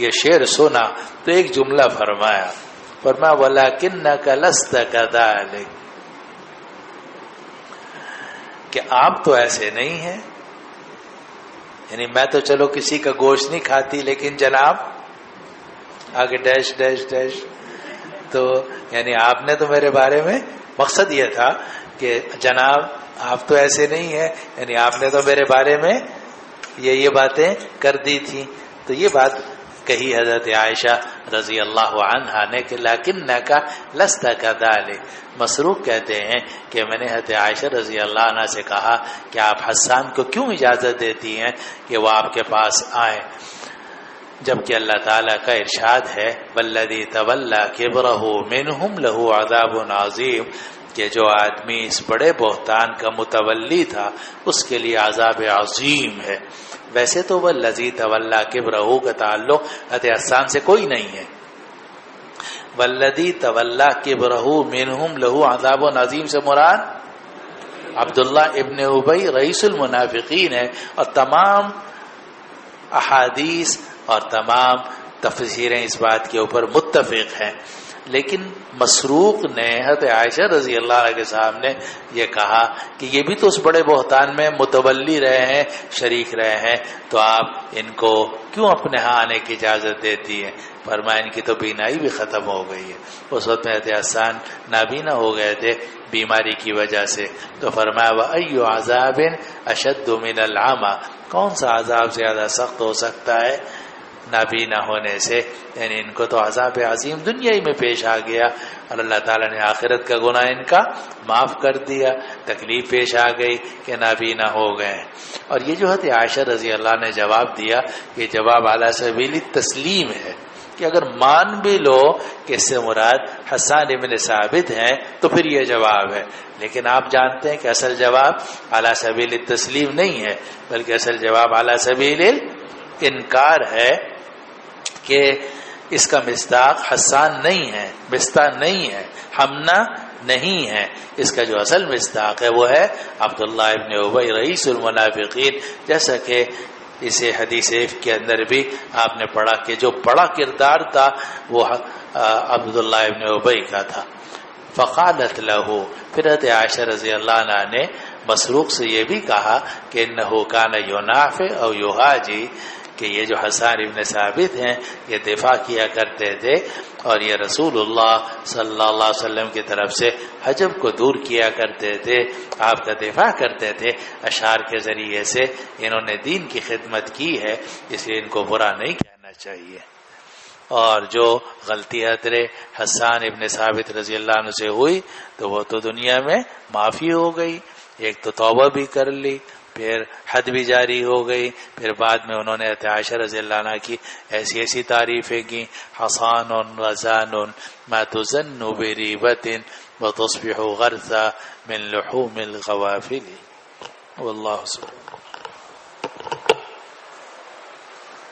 یہ شعر سنا تو ایک جملہ فرمایا وَلَكِنَّكَ لَسْتَ كَذَلِكَ، کہ آپ تو ایسے نہیں ہیں، یعنی میں تو چلو کسی کا گوشت نہیں کھاتی، لیکن جناب آگے ڈیش ڈیش ڈیش. تو یعنی آپ نے تو میرے بارے میں، مقصد یہ تھا کہ جناب آپ تو ایسے نہیں ہیں، یعنی آپ نے تو میرے بارے میں یہ باتیں کر دی تھی. تو یہ بات کہی حضرت عائشہ رضی اللہ عنہا نے کہ لکنک لست کذالک. مسروق کہتے ہیں کہ میں نے حضرت عائشہ رضی اللہ عنہ سے کہا کہ آپ حسان کو کیوں اجازت دیتی ہیں کہ وہ آپ کے پاس آئیں، جبکہ اللہ تعالیٰ کا ارشاد ہے والذی تولی کبرہ منہم لہ عذاب عظیم، کہ جو آدمی اس بڑے بہتان کا متولی تھا اس کے لیے عذاب عظیم ہے. ویسے تو والذی تولی کبرہ کا تعلق حضرت حسان سے کوئی نہیں ہے. والذی تولی کبرہ منہم لہ عذاب عظیم سے مراد عبداللہ ابن ابی رئیس المنافقین ہے. اور تمام احادیث اور تمام تفسیریں اس بات کے اوپر متفق ہیں. لیکن مسروق نے حضرت عائشہ رضی اللہ عنہ کے سامنے یہ کہا کہ یہ بھی تو اس بڑے بہتان میں متولی رہے ہیں، شریک رہے ہیں، تو آپ ان کو کیوں اپنے ہاں آنے کی اجازت دیتی ہیں؟ فرمایا ان کی تو بینائی بھی ختم ہو گئی ہے. اس وقت میں حضرت حسان نابینا ہو گئے تھے بیماری کی وجہ سے. تو فرمایا وَأَيُّ عَذَابٍ أَشَدُّ مِنَ الْعَمَى، کون سا عذاب زیادہ سخت ہو سکتا ہے نابینا ہونے سے؟ یعنی ان کو تو عذاب عظیم دنیا ہی میں پیش آ گیا اور اللہ تعالیٰ نے آخرت کا گناہ ان کا معاف کر دیا. تکلیف پیش آ گئی کہ نابینا ہو گئے. اور یہ جو حضرت عائشہ رضی اللہ نے جواب دیا، یہ جواب اعلیٰ سبیل تسلیم ہے کہ اگر مان بھی لو کہ اس سے مراد حسان ابن ثابت ہیں تو پھر یہ جواب ہے. لیکن آپ جانتے ہیں کہ اصل جواب اعلیٰ سبیل تسلیم نہیں ہے، بلکہ اصل جواب اعلیٰ سبیل انکار ہے کہ اس کا مصداق حسان نہیں ہے، مصداق نہیں ہے، حمنا نہیں ہے. اس کا جو اصل مصداق ہے وہ ہے عبداللہ ابن ابی رئیس المنافقین. جیسا کہ اسے حدیث کے اندر بھی آپ نے پڑھا کہ جو بڑا کردار تھا وہ عبداللہ ابن ابی کا تھا. فقالت له، پھر حضرت عائشہ رضی اللہ عنہ نے مسروق سے یہ بھی کہا کہ انہ کان ینافع او یہاجی، کہ یہ جو حسان ابن ثابت ہیں یہ دفاع کیا کرتے تھے اور یہ رسول اللہ صلی اللہ علیہ وسلم کی طرف سے حجب کو دور کیا کرتے تھے، آپ کا دفاع کرتے تھے اشعار کے ذریعے سے. انہوں نے دین کی خدمت کی ہے، اس لیے ان کو برا نہیں کہنا چاہیے. اور جو غلطی حضرت حسان ابن ثابت رضی اللہ عنہ سے ہوئی تو وہ تو دنیا میں معافی ہو گئی. ایک تو توبہ بھی کر لی، پھر حد بھی جاری ہو گئی، پھر بعد میں انہوں نے عائشہ رضی اللہ عنہ کی ایسی ایسی تعریفیں کی، حصان رزان ما تظن بریبت وتصبح غرثا من لحوم الغوافل. واللہ سبحانہ